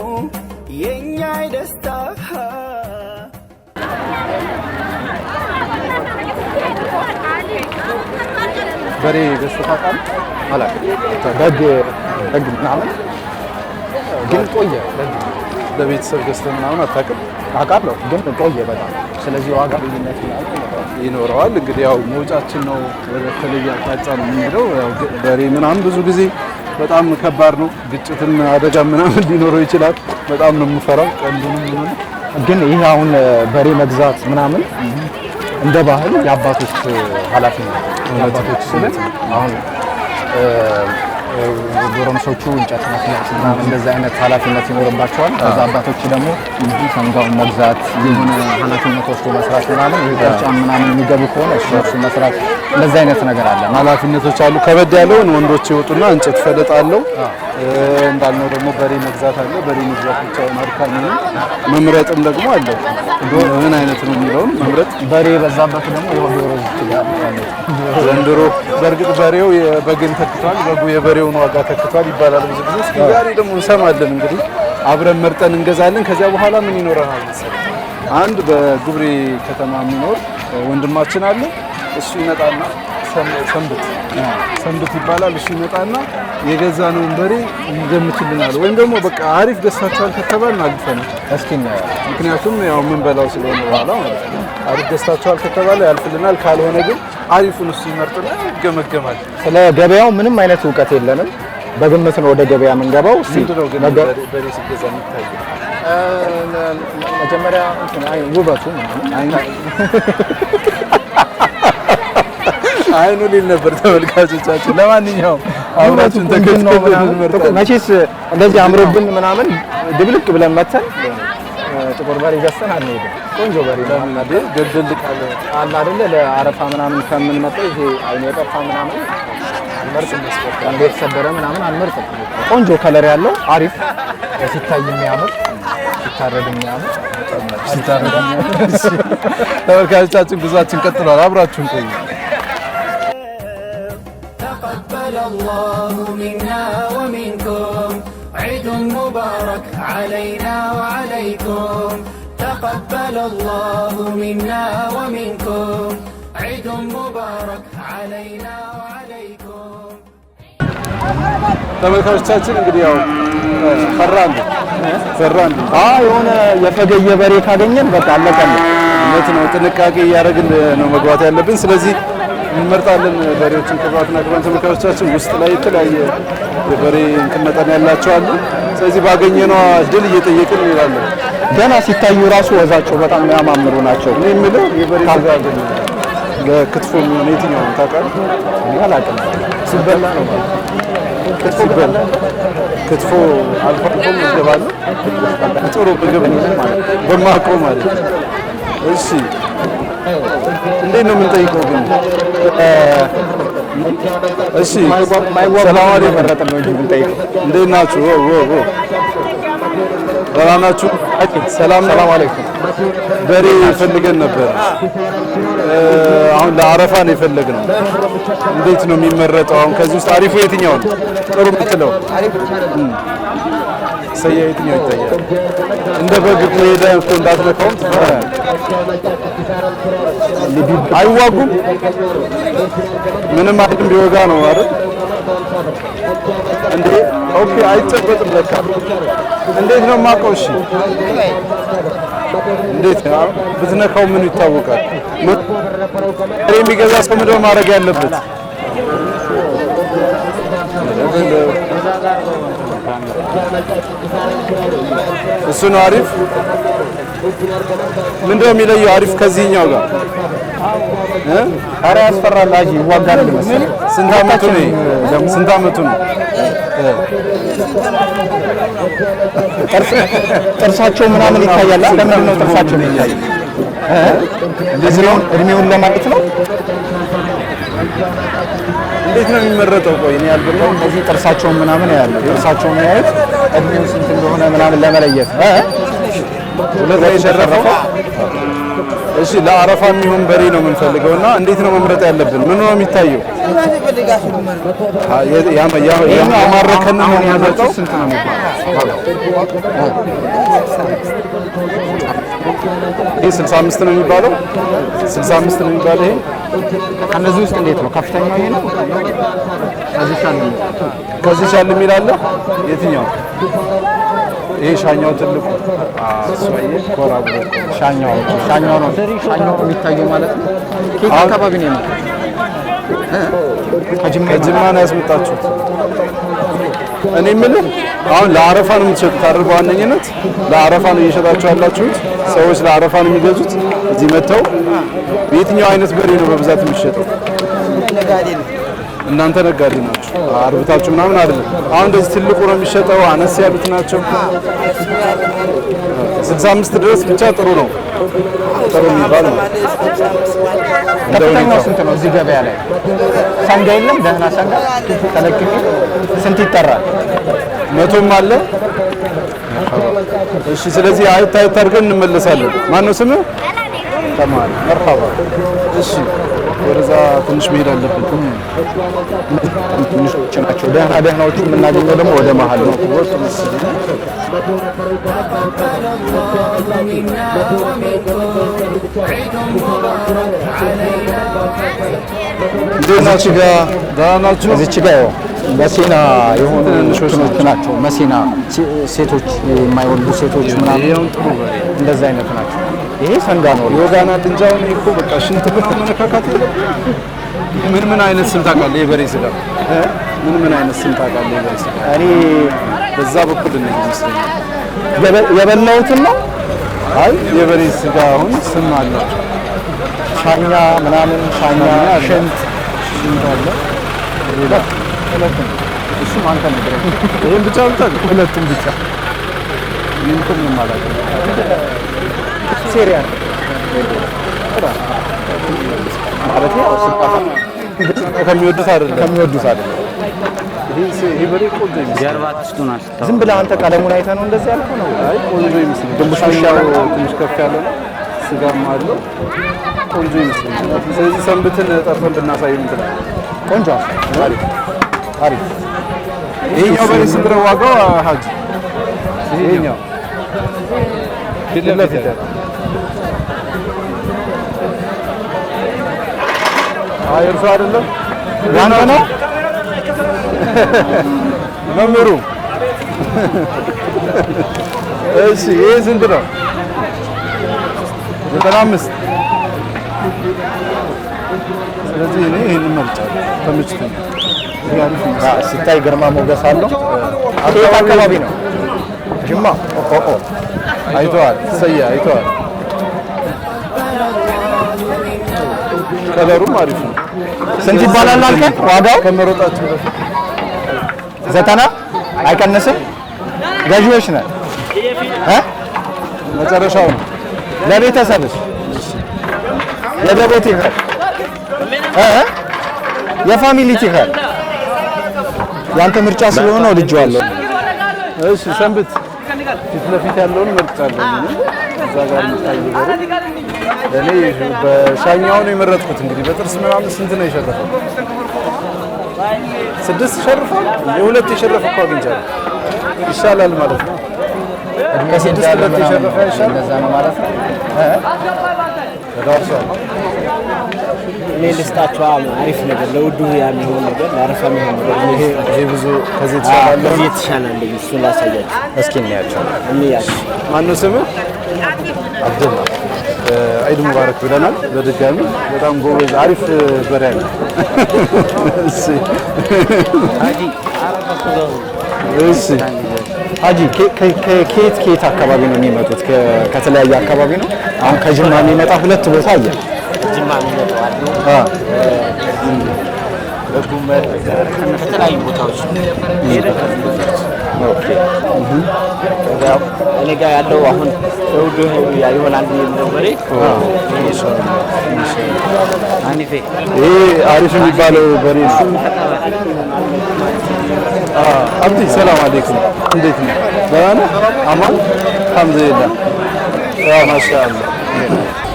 [SPEAKER 1] የኛ ደስታ።
[SPEAKER 3] በሬ ገዝተህ ታውቃለህ? አላውቅም። በግ ምናምን ግን ቆየ።
[SPEAKER 2] ለቤተሰብ ገዝተህ ምናምን አታውቅም?
[SPEAKER 3] አውቃለሁ ግን ቆየ በጣም። ስለዚህ ዋጋ ልዩነት
[SPEAKER 2] ይኖረዋል። እንግዲህ ያው መውጫችን ነው፣ ወደ ተለየ አቅጣጫ ነው የምንሄደው። ያው በሬ ምናምን ብዙ ጊዜ በጣም ከባድ ነው። ግጭትን አደጋ ምናምን ሊኖረው ይችላል። በጣም ነው የምፈራው ቀንዱንም ምናምን። ግን ይሄ አሁን በሬ መግዛት ምናምን እንደ ባህል የአባቶች ኃላፊነት የአባቶች ስለት አሁን ጎረምሶቹ እንጨት መፍለጥ ምናምን እንደዛ አይነት ኃላፊነት ይኖርባቸዋል። ከዛ አባቶች ደግሞ ሰንጋውን መግዛት የሆነ ኃላፊነት ወስዶ መስራት ምናምን ይሄ ቀርጫም ምናምን የሚገቡ ከሆነ እሱ መስራት እንደዛ አይነት ነገር አለ። ኃላፊነቶች አሉ። ከበድ ያለውን ወንዶች ይወጡና እንጨት ፈለጣለው። እንዳልነው ደግሞ በሬ መግዛት አለ። በሬ መግዛት ብቻውን አድካሚ ነው። መምረጥም ደግሞ አለ። ምን አይነት ነው የሚለውን መምረጥ። በሬ በዛበት ደግሞ የዶሮ ይችላል። ዘንድሮ በእርግጥ በሬው የበግን ተክቷል፣ በጉ የበሬውን ዋጋ ተክቷል ይባላል ብዙ ጊዜ። እስኪ ዛሬ ደግሞ እንሰማለን እንግዲህ አብረን መርጠን እንገዛለን። ከዚያ በኋላ ምን ይኖረናል መሰለህ? አንድ በጉብሬ ከተማ የሚኖር ወንድማችን አለ። እሱ ይመጣና ሰንብት ይባላል። እሱ ይመጣና የገዛነውን በሬ ይገምትልናል። ወይም ደግሞ በቃ አሪፍ ገዝታችኋል ከተባልን አልፈናል።
[SPEAKER 3] እስኪ
[SPEAKER 2] ምክንያቱም ያው ምን በላው ስለሆነ በኋላ ማለት ነው። አሪፍ ገዝታችኋል ከተባለ ያልፍልናል። ካልሆነ ግን አሪፉን እሱ ይመርጥና ይገመገማል።
[SPEAKER 3] ስለ ገበያው ምንም አይነት እውቀት የለንም። በግምት ነው ወደ ገበያ የምንገባው።
[SPEAKER 2] ምንድነው ግን በሬ ሲገዛ የሚታየው?
[SPEAKER 3] መጀመሪያ ውበቱ
[SPEAKER 2] አይኑ ሊል ነበር ተመልካቾቻችን። ለማንኛውም አብራችሁን ተከትለው
[SPEAKER 3] መቼስ እንደዚህ አምሮብን ምናምን ድብልቅ ብለን መተን ጥቁር በሬ ገዝተን አንሄድም። ቆንጆ በሬ
[SPEAKER 2] ደልደል
[SPEAKER 3] አለ አይደለ? ለአረፋ ምናምን ከምንመጣው ይሄ አይኑ የጠፋ ምናምን አንመርጥም። አንዴ የተሰበረ ምናምን አንመርጥም። ቆንጆ ከለር ያለው አሪፍ ሲታይ የሚያምር ሲታረድ የሚያምር
[SPEAKER 2] ተመልካቾቻችን ጉዟችን ቀጥሏል። አብራችሁን ቆዩ።
[SPEAKER 1] تقبل الله منا ومنكم عيد مبارك علينا وعليكم تقبل الله منا ومنكم عيد مبارك علينا وعليكم
[SPEAKER 2] ተመልካቾቻችን እንግዲህ ያው ፈራን
[SPEAKER 3] የሆነ የፈገየ በሬ ካገኘን በቃ አለቀልን።
[SPEAKER 2] እውነት ነው። ጥንቃቄ እያደረግን ነው መግባት ያለብን። ስለዚህ እንመርጣለን በሬዎችን። ክቡራትና ክቡራን ተመልካቾቻችን ውስጥ ላይ የተለያየ የበሬ መጠን ያላቸው አሉ። ስለዚህ ባገኘነው ድል እየጠየቅን እንላለን።
[SPEAKER 3] ገና ሲታዩ ራሱ ወዛቸው በጣም የሚያማምሩ ናቸው።
[SPEAKER 2] እኔ የምለው የበሬ ስጋ ግን ለክትፎ የሚሆን የትኛው ነው ታውቃለህ?
[SPEAKER 3] አላውቅም። ሲበላ ነው
[SPEAKER 2] ሲበላ ክትፎ አልፎ ይገባሉ። ጥሩ ምግብ ነው ማለት በማውቀው ማለት ነው። እሺ እንዴት ነው የምንጠይቀው ግን? እሺ ሰላም አለይኩም መረጠን ነው እንጂ የምንጠይቀው። እንዴት ናችሁ? ደህና ናችሁ? ሰላም አለይኩም። በሬ ፈልገን ነበር። አሁን ለአረፋ ነው የፈለግነው። እንዴት ነው የሚመረጠው? አሁን ከዚህ ውስጥ አሪፉ የትኛው ነው? ጥሩ የምትለው ሰያ የትኛው ይታያል? እንደ በግ ከሄደ እኮ እንዳትነካውም አይዋጉም። ምንም አይደለም ቢወጋ ነው አይደል እንዴ? ኦኬ አይጨበጥም ለካ። እንዴት ነው የማውቀው? እሺ እንዴት ብትነካው ምን ይታወቃል? የሚገዛ ሰው ምንድን ነው ማድረግ ያለበት? እሱ ነው አሪፍ። ምንድን ነው የሚለየው አሪፍ ከዚህኛው ጋር?
[SPEAKER 3] ኧረ ያስፈራል። አጂ ይዋጋል መሰለኝ።
[SPEAKER 2] ስንት አመቱ ነው? ስንት አመቱ ነው?
[SPEAKER 3] ጥርሳቸው ምናምን ይታያል። ለምንድን ነው ጥርሳቸው የሚታየው? እድሜውን ለማለት ነው።
[SPEAKER 2] እንዴት ነው የሚመረጠው? ቆይ እኔ ያልገባው
[SPEAKER 3] እነዚህ ጥርሳቸውን ምናምን ያያሉ። ጥርሳቸውን ያዩት እድሜው ስንት እንደሆነ ምናምን ለመለየት
[SPEAKER 2] ሁለት ላይ ደረፈው። እሺ ለአረፋ የሚሆን በሬ ነው የምንፈልገውና እንዴት ነው መምረጥ ያለብን? ምን ነው የሚታየው? ያማረከን ነው የሚመጣው።
[SPEAKER 3] ስንት ነው የሚባለው?
[SPEAKER 2] ይሄ 65 ነው የሚባለው። 65 ነው የሚባለው። ይሄ
[SPEAKER 3] ከነዚህ ውስጥ እንዴት ነው ከፍተኛው? ይሄ ነው።
[SPEAKER 2] ከዚህ ሻል የሚል አለ። የትኛው? ይሄ ሻኛው ትልቁ አስዋዬ ኮራ ብሎ
[SPEAKER 3] ሻኛው ነው የሚታየው ማለት ነው። ከየት አካባቢ ነው የመጣው?
[SPEAKER 2] ከጅማ ነው ያስመጣችሁት? እኔ የምልህ አሁን ለአረፋ ነው የምትሸጡት አይደል? በዋነኝነት ለአረፋ ነው እየሸጣችሁ ያላችሁት? ሰዎች ለአረፋ ነው የሚገዙት እዚህ መጥተው? የትኛው አይነት በሬ ነው በብዛት የሚሸጠው? እናንተ ነጋዴ ናችሁ፣ አርብታችሁ ምናምን አይደለም። አሁን እንደዚህ ትልቁ ነው የሚሸጠው? አነስ ያሉት ናቸው? 65 ድረስ ብቻ ጥሩ ነው፣ ጥሩ የሚባል ነው።
[SPEAKER 3] ከፍተኛው ስንት ነው እዚህ ገበያ ላይ? ሰንጋ የለም? ደህና ሰንጋ ተለቅቄ ስንት ይጠራል?
[SPEAKER 2] 100ም አለ። እሺ፣ ስለዚህ አየት አድርገን እንመለሳለን። ማን ነው ስምህ?
[SPEAKER 3] ተማሪ መርሐባ።
[SPEAKER 2] እሺ ወደዛ ትንሽ መሄድ አለብን።
[SPEAKER 3] ትንሾች ናቸው። ደህናዎቹ የምናገኘው ደግሞ ወደ መሀል ነው። እዚች ጋ መሲና የሆኑ እንትኖች ናቸው። መሲና ሴቶች የማይወልዱ ሴቶች ምናምን እንደዛ አይነት ናቸው። ይሄ ሰንጋ ነው።
[SPEAKER 2] የወጋና ድንጃውን እኮ በቃ ሽንት መነካካት ምን አይነት ስም ታውቃለህ? የበሬ ስጋ ምን አይነት ስም ታውቃለህ? የበሬ ስጋ እኔ በዛ በኩል ነው ይመስለኛል
[SPEAKER 3] የበላሁትን ነው።
[SPEAKER 2] አይ የበሬ ስጋ አሁን ስም አለው።
[SPEAKER 3] ሻኛ ምናምን ሻኛ ሽንት አለ። ሌላ ሁለቱም እሱም አንተ ንገረኝ።
[SPEAKER 2] ይሄን ብቻ ብቻ
[SPEAKER 3] ሁለቱም ብቻ
[SPEAKER 2] ምን ማለት ነው?
[SPEAKER 3] ሴሪያል ማለት ነው።
[SPEAKER 2] ከሚወዱት አይደለም ይሄ በሬ ቆንጆ
[SPEAKER 6] ጀርባችሁን
[SPEAKER 3] ዝም ብለህ አንተ ቀለሙን አይተህ ነው እንደዚህ ያልከው ነው?
[SPEAKER 2] አይ ቆንጆ ይመስላል። ድንቡሽሻው ትንሽ ከፍ ያለ ነው። ስጋም አለው ቆንጆ ይመስላል። ስለዚህ ሰንብትን ጠርተን ብናሳይ ምን ትላለህ?
[SPEAKER 3] ቆንጆ አሪፍ።
[SPEAKER 2] ይሄኛው በሬ ስንት ነው ዋጋው ሀጂ? ይሄኛው ፊት ለፊት አይ እርሱ አይደለም
[SPEAKER 3] ያንተ ነው
[SPEAKER 2] መምሩ። እሺ ይሄ ስንት ነው? 95። ስለዚህ እኔ ይሄንን መርጫለሁ። ተመችቶኛል።
[SPEAKER 3] ሲታይ ግርማ ሞገስ አለው። አቶ አካባቢ ነው ጅማ
[SPEAKER 2] አይተዋል። ሰያ አይተዋል። ከለሩም አሪፍ ነው።
[SPEAKER 3] ስንት ይባላል አልከኝ? ዋጋው
[SPEAKER 2] ከመሮጣችን በፊት
[SPEAKER 3] 90 አይቀንስም። ገዢዎች ነን
[SPEAKER 2] መጨረሻው ነው።
[SPEAKER 3] ለቤተሰብስ የደቦት ይኸል የፋሚሊ ይኸል ያንተ ምርጫ ስለሆነ ወድጄዋለሁ።
[SPEAKER 2] እሺ ሰንብት። ፊት ለፊት ያለውን መርጫለሁ። እዛ ጋር የሚታየው በሬ እኔ በሻኛው ነው የመረጥኩት። እንግዲህ በጥርስ ምናምን ስንት ነው የሸረፈው? 6 ሸርፏል። የሁለት የሸረፈ እኮ አግኝቻለሁ። ይሻላል ማለት ነው። ከ6 ሁለት የሸረፈ ይሻላል።
[SPEAKER 3] እንደዛ ነው ማለት ነው።
[SPEAKER 2] ተዳርሷል።
[SPEAKER 8] እኔ ልስጣቸው አሪፍ ነገር ለውዱ የሚሆን ነገር ለአረፋ የሚሆን ነገር
[SPEAKER 2] ይሄ ብዙ ከዚህ የተሻለ
[SPEAKER 8] የተሻለ እሱን ላሳያችሁ።
[SPEAKER 3] እስኪ እንያቸው።
[SPEAKER 2] ማነው ስምህ? አብደላ። ዒድ ሙባረክ ብለናል በድጋሚ። በጣም ጎበዝ አሪፍ በሬ ነው። እሺ እሺ
[SPEAKER 3] ሀጂ ከየት አካባቢ ነው የሚመጡት? ከተለያየ አካባቢ ነው። አሁን ከጅማ የሚመጣ ሁለት ቦታ አየ።
[SPEAKER 8] ጅማ የሚመጡ አሉ። በጉመር ከተለያዩ ቦታዎች
[SPEAKER 3] ኦኬ።
[SPEAKER 8] እኔ ጋር ያለው አሁን ለውዱ ይሆናል የሚለው በሬ
[SPEAKER 6] አኒፌ
[SPEAKER 2] ይሄ አሪፍ የሚባለው በሬ ነው። አብዲ ሰላም አለይኩም፣ እንዴት ነው? ደህና ነህ? አማን አልሐምዱሊላህ። ያው ማሻአላህ።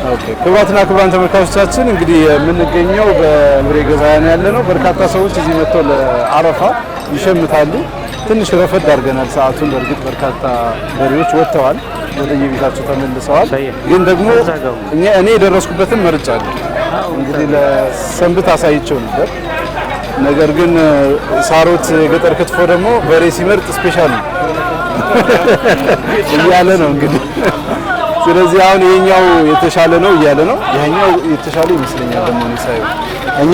[SPEAKER 2] ኦኬ ክቡራትና ክቡራን ተመልካቾቻችን እንግዲህ የምንገኘው በምሬ ገበያ ነው ያለነው። በርካታ ሰዎች እዚህ መጥተው ለአረፋ ይሸምታሉ። ትንሽ ረፈድ አድርገናል ሰዓቱን። በእርግጥ በርካታ በሬዎች ወጥተዋል፣ ወደ የቤታቸው ተመልሰዋል። ግን ደግሞ እኔ የደረስኩበትን መርጫለሁ። እንግዲህ ለሰንብት አሳይቸው ነበር። ነገር ግን ሳሮት የገጠር ክትፎ ደግሞ በሬ ሲመርጥ ስፔሻል ነው እያለ ነው እንግዲህ። ስለዚህ አሁን ይሄኛው የተሻለ ነው እያለ ነው። ይሄኛው የተሻለ ይመስለኛል ደግሞ ሳይሆን
[SPEAKER 3] እኛ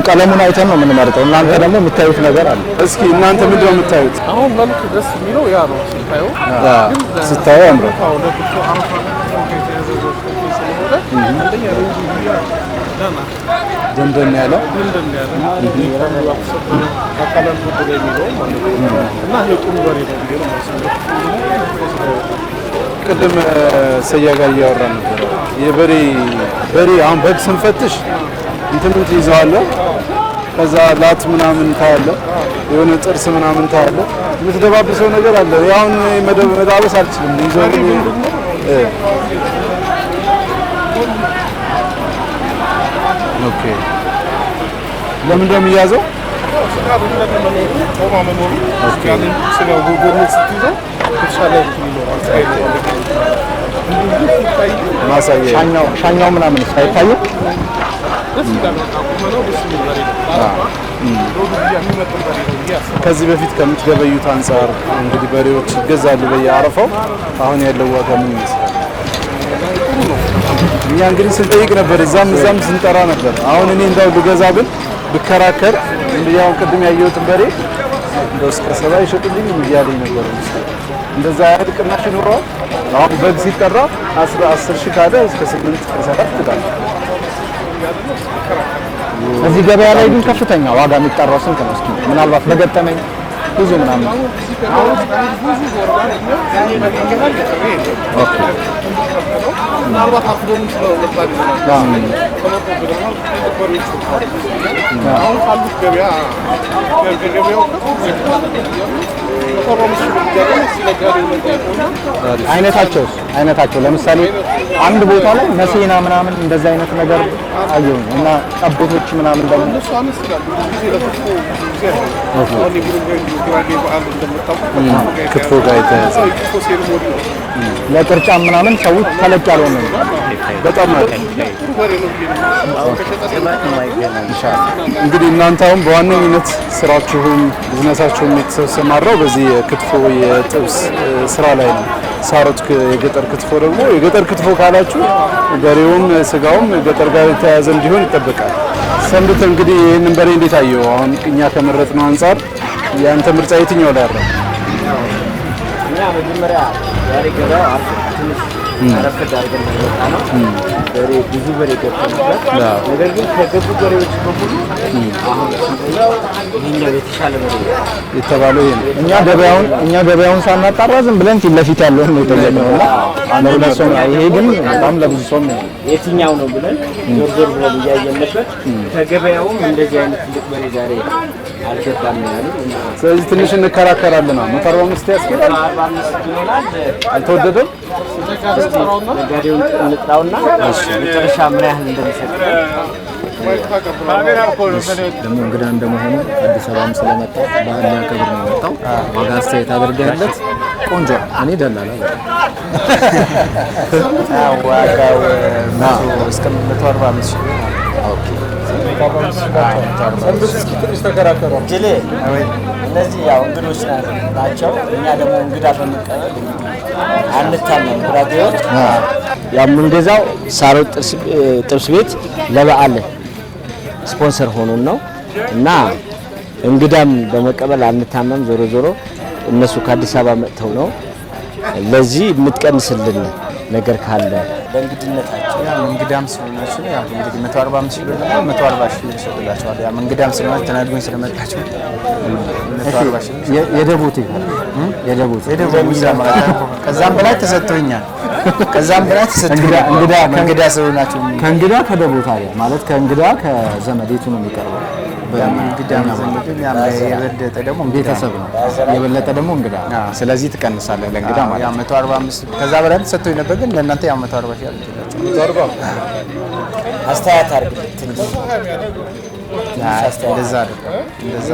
[SPEAKER 3] ቀለሙን አይተን ነው የምንመርጠው። እናንተ ደግሞ የምታዩት ነገር አለ።
[SPEAKER 2] እስኪ እናንተ ምንድን ነው የምታዩት?
[SPEAKER 9] አሁን መልኩ ደስ የሚለው ያ ነው
[SPEAKER 2] ስታየው ያምራል። ደንደን ያለ ቅድም ሰያ ጋር እያወራን ነበር። የበሬ አሁን በግ ስንፈትሽ እንትኑን ትይዘዋለህ፣ ከዛ ላት ምናምን ታያለህ፣ የሆነ ጥርስ ምናምን ታያለህ፣ የምትደባብሰው ነገር አለ። አሁን መዳበስ አልችልም ይዘው ኦኬ ለምን እንደሚያዘው ሻኛው ምናምን ሳይታዩ ከዚህ በፊት ከምትገበዩት አንፃር እንግዲህ በሬዎች ይገዛሉ በየአረፋው አሁን ያለው ዋጋ ምን ይመስላል? እኛ እንግዲህ ስንጠይቅ ነበር እዛም ስንጠራ ነበር። አሁን እኔ እንዳው ልገዛ ግን ብከራከር እንደያው ቅድም ያየሁትን በሬ እንደው እስከ 70 ይሸጥልኝ እያለኝ ነበር። እንደዛ ያህል ቅናሽ ይኖረዋል። አሁን በግ ሲጠራ 10 ሺህ ካለ እስከ 8 7 ይላል።
[SPEAKER 3] እዚህ ገበያ ላይ ግን ከፍተኛ ዋጋ የሚጠራው ስንት ነው? እስኪ ምናልባት በገጠመኝ ብዙ ምናምን ኦኬ
[SPEAKER 9] ምናልባት አፍዶም ስለወጣኝ አሁን ካሉት ገበያው
[SPEAKER 3] አይነታቸው ለምሳሌ አንድ ቦታ ላይ መሴና ምናምን እንደዛ አይነት ነገር አየሁኝ እና ጠቦቶች ምናምን ደግሞ
[SPEAKER 2] ክትፎ ጋር የተያዘ
[SPEAKER 3] ለቅርጫ ምናምን ሰው ተለቅ ያለው ነው።
[SPEAKER 2] በጣም እንግዲህ እናንተ አሁን በዋነኝነት ስራችሁም ቢዝነሳችሁም የተሰማራው በዚህ የክትፎ የጥብስ ስራ ላይ ነው። ሳሮት የገጠር ክትፎ ደግሞ የገጠር ክትፎ ካላችሁ በሬውም ስጋውም ገጠር ጋር የተያያዘ እንዲሆን ይጠበቃል። ሰንብት እንግዲህ ይህንን በሬ እንዴት አየው? አሁን እኛ ከመረጥነው አንጻር ያንተ ምርጫ የትኛው ላይ አለው?
[SPEAKER 8] እኛ መጀመሪያ ዛሬ ገበያው ትንሽ ረፈድ አድርገን መጣ ነው። በሬ ብዙ በሬ ገብተንበት ነገር ግን ከገቡ በሬዎች በሙሉ አሁን ይሄኛው የተሻለ በሬ
[SPEAKER 3] የተባለው ይሄ ነው። እኛ ገበያውን ሳናጣራ ዝም ብለን ፊት ለፊት ያለውን ነው የተገኘውና ለሁለት ሰው ይሄ ግን በጣም ለብዙ ሰው ነው።
[SPEAKER 8] የትኛው ነው ብለን ዞር ብለን እያየንበት ከገበያውም እንደዚህ አይነት ትልቅ በሬ ዛሬ አልገባም ያለው።
[SPEAKER 2] ስለዚህ ትንሽ እንከራከራለን። 145 ያስኬዳል።
[SPEAKER 8] 45 ይሆናል።
[SPEAKER 2] አልተወደደም።
[SPEAKER 8] ነጋዴውን እንጥራውና መጨረሻ ምን ያህል እንደሚሰጥ
[SPEAKER 3] ደግሞ እንግዳ እንደመሆኑ አዲስ አበባም ስለመጣ ባህል ሊያከብር ነው የመጣው። ዋጋ አስተያየት አድርገህለት ቆንጆ እኔ ደላላ
[SPEAKER 8] ዋጋው እስከ 145 ሺህ እነዚህ ያው እንግዶች ናቸው። እኛ ደግሞ እንግዳ በመቀበል አንታመን ጉራጌዎች ያው የምንገዛው ሳሮት ጥብስ ቤት ለበዓል ስፖንሰር ሆኖን ነው እና እንግዳም በመቀበል አንታመም። ዞሮ ዞሮ እነሱ ከአዲስ አበባ መጥተው ነው። ለዚህ የምትቀንስልን ነገር ካለ ለእንግድነታቸው
[SPEAKER 10] ያው እንግዳም ስለሆናችሁ ያው እንግዲህ 145 ሺህ ብር ነው 140 ሺህ ብር ይሰጥላችኋል። ያው እንግዳም ስለሆናችሁ ተናግሮኝ ስለመጣችሁ 140 ሺህ ብር
[SPEAKER 3] የደቡት
[SPEAKER 10] ከዛም በላይ ተሰጥቶኛል። እንግዳ ስለሆናችሁ
[SPEAKER 3] ከእንግዳ ከደቡት አይደል ማለት ከእንግዳ ከዘመዴቱ ነው የሚቀርበው።
[SPEAKER 10] በእንግዳ ዘመድም የበለጠ ደግሞ
[SPEAKER 3] ቤተሰብ ነው የበለጠ ደግሞ እንግዳ።
[SPEAKER 10] ስለዚህ ትቀንሳለህ ለእንግዳ ማለት ያው 145 ከዛ በላይ ተሰጥቶኝ ነበር፣ ግን ለእናንተ ያው 140 ሺህ አልችላችሁ።
[SPEAKER 8] አስተያየት አድርግልኝ ትንሽ
[SPEAKER 10] እንደዛ አይደለም። እንደዛ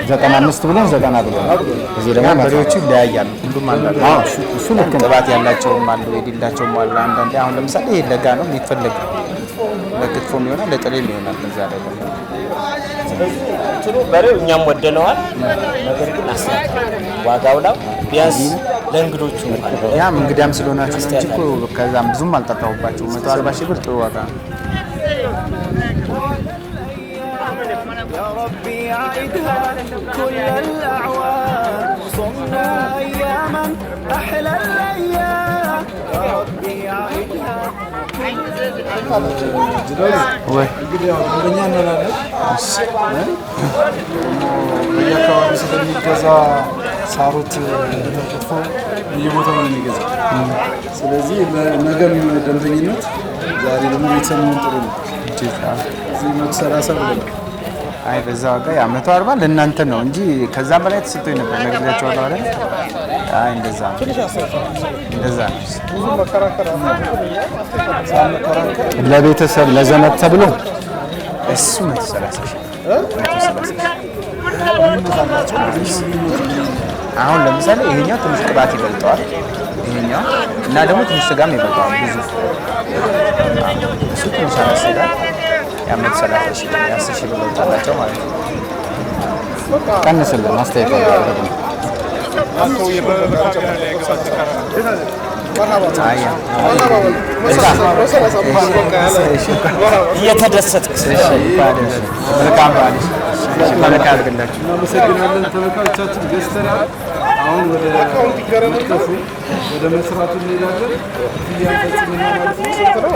[SPEAKER 3] ዘጠና አምስት ብለን 90 ብለን
[SPEAKER 10] እዚህ ደግሞ በሬዎቹ ይለያያሉ። ሁሉም አንዳንድ እሱ ልክ ጥባት ያላቸውም አሉ የሌላቸውም አሉ። አንዳንዴ አሁን ለምሳሌ ይሄ ለጋ ነው የሚፈለግ ለክትፎም ይሆናል ለጥሬም ይሆናል። ከዛ ደግሞ
[SPEAKER 8] እንትኑ በሬው እኛም ወደነዋል። ነገር ግን ዋጋው ላይ ቢያንስ ለእንግዶቹ
[SPEAKER 10] ያም እንግዳም ስለሆናችሁ እንጂ እኮ ከዛም ብዙም አልጠጣሁባችሁ። 140 ሺህ ብር ጥሩ ዋጋ ነው።
[SPEAKER 1] يا ربي عيدها كل الأعوام صمنا أياما أحلى الأيام يا ربي عيدها
[SPEAKER 2] በየአካባቢው ስለሚገዛ ሳሮት ክትፎ በየቦታው ነው የሚገዛ። ስለዚህ ነገም ደንበኝነት ዛሬ ደግሞ ቤተሰብ መሆን ጥሩ ነው። እዚህ 130 ብለን
[SPEAKER 10] አይ በዛ ዋጋ ያ 140 ለእናንተ ነው እንጂ ከዛ በላይ ተሰጥቶኝ ነበር ነግሬያቸዋለሁ አይደል? አይ እንደዛ
[SPEAKER 3] ለቤተሰብ ለዘመድ ተብሎ
[SPEAKER 10] እሱ 130 አሁን ለምሳሌ ይሄኛው ትንሽ ቅባት ይበልጠዋል ይሄኛው እና ደግሞ ትንሽ ስጋም ይበልጠዋል ብዙ እሱ ትንሽ አነሰዳል ያመት 30 ሺህ 10 ሺህ ብር ወጣላቸው ማለት ነው።
[SPEAKER 3] ቀንስልን አስተያየት አድርገን
[SPEAKER 10] እየተደሰትክ መልካም በዓል መልካም አድርግላችሁ።
[SPEAKER 2] እናመሰግናለን ተመልካቾቻችን። ገዝተናል። አሁን ወደ መክተፉ ወደ መስራቱ እንሄዳለን። እያፈጽምና ማለት ነው።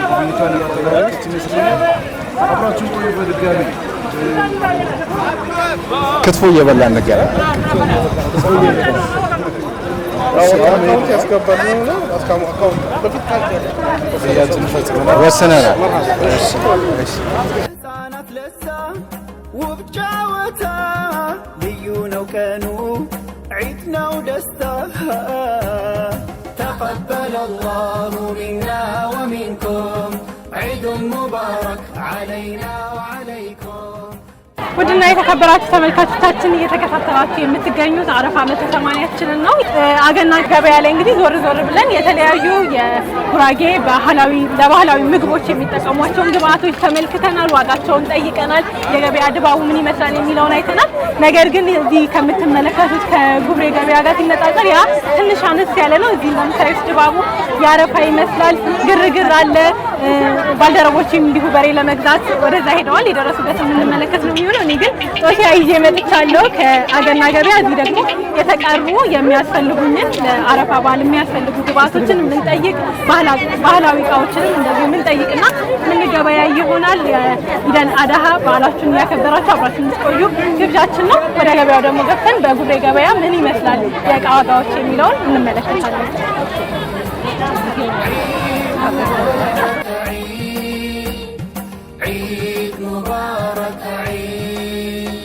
[SPEAKER 2] ግብይቷን እያጠናቀች ይመስለኛል። አብራችሁ ቆዩ። በድጋሚ
[SPEAKER 3] ክትፎ እየበላ እንገናኝ። ወስነናል።
[SPEAKER 1] ሕፃናት ለሳ ውብ ጨዋታ ልዩ ነው ቀኑ ዒድ ነው ደስታ ተቀበለ አላሁ ሚና ወሚንኩም ዒዱን ሙባረክ ዓለይና ወዓለይኩም።
[SPEAKER 4] ውድና የተከበራችሁ ተመልካቾቻችን እየተከታተላችሁ የምትገኙት አረፋ 180ችንን ነው። አገና ገበያ ላይ እንግዲህ ዞር ዞር ብለን የተለያዩ የጉራጌ ለባህላዊ ምግቦች የሚጠቀሟቸውን ግብአቶች ተመልክተናል። ዋጋቸውን ጠይቀናል። የገበያ ድባቡ ምን ይመስላል የሚለውን አይተናል። ነገር ግን እዚህ ከምትመለከቱት ከጉብሬ ገበያ ጋር ሲነጻጸር ያ ትንሽ አነስ ያለ ነው። እዚህ እንደምታዩት ድባቡ የአረፋ ይመስላል። ግርግር አለ። ባልደረቦችም እንዲሁ በሬ ለመግዛት ወደዛ ሄደዋል። የደረሱበት የምንመለከት ነው የሚሆነው። እኔ ግን ጦሲያ ይዤ መጥቻለሁ ከአገና ገበያ። እዚህ ደግሞ የተቀሩ የሚያስፈልጉኝን ለአረፋ በዓል የሚያስፈልጉ ግብአቶችን የምንጠይቅ ባህላዊ እቃዎችንም እንደዚህ የምንጠይቅና የምንገበያይ ይሆናል። የኢደል አድሃ በዓላችሁን እያከበራችሁ አብራችሁ እንድትቆዩ ግብዣችን ነው። ወደ ገበያው ደግሞ ገብተን በጉሬ ገበያ ምን ይመስላል የእቃ ዋጋዎች የሚለውን እንመለከታለን።
[SPEAKER 1] ዒድ ሙባረክ ዒድ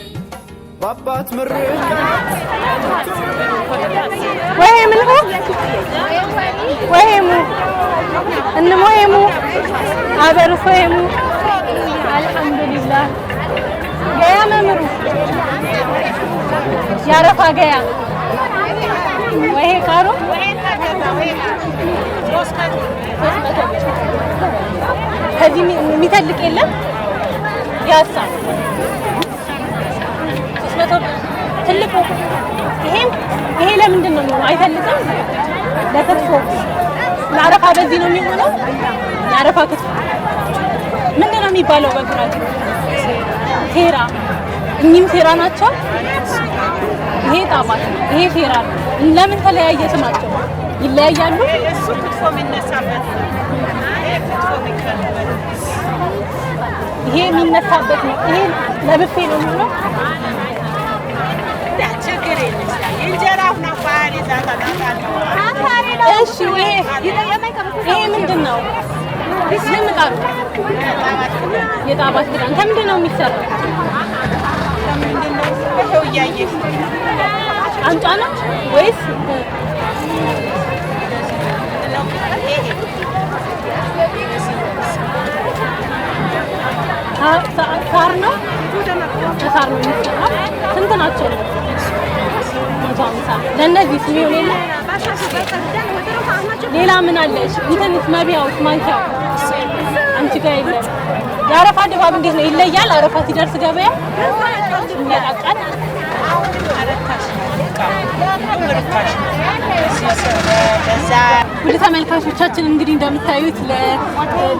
[SPEAKER 1] በአባት ምርቃት
[SPEAKER 4] ወይምልሁ ወይሙ እንሞይሙ አበርሶ ወይሙ አልሐምዱሊላህ ገያ መምሩ ያረፋ ገያ ወይ ካሩ ከዚህ የሚተልቅ የለም። ያሳ 300 ትልቁ ይሄ ለምንድን ነው አይተልቅም? ለክትፎ ለአረፋ በዚህ ነው የሚሆነው። የአረፋ ክትፎ ምንድን ነው የሚባለው በጉራጌ? ቴራ። እኚህም ቴራ ናቸው። ይሄ ጣባት ነው። ይሄ ቴራ ነው። ለምን ተለያየ ስማቸው? ይለያያሉ። እሱ ክትፎ የሚነሳበት ይሄ የሚነሳበት ነው። ይሄ ለብፌ ነው የሚሆነው። እሺ ይሄ ምንድን ነው? ምጣዱ የጣባት ክዳን ከምንድን ነው የሚሰራው? አንጫ ነው ወይስ ሳር ነው? ሳር ነው የሚሰራው። ስንት ናቸው? 150 ለእነዚህ ሲሆን የለ ሌላ ምን አለሽ? እንትንስ መቢያዎች ማንኪያው አንቺ ጋር የለም። የአረፋ ድባብ እንዴት ነው? ይለያል። አረፋ ሲደርስ ገበያ ያቃቃል። ወደ ተመልካቾቻችን እንግዲህ እንደምታዩት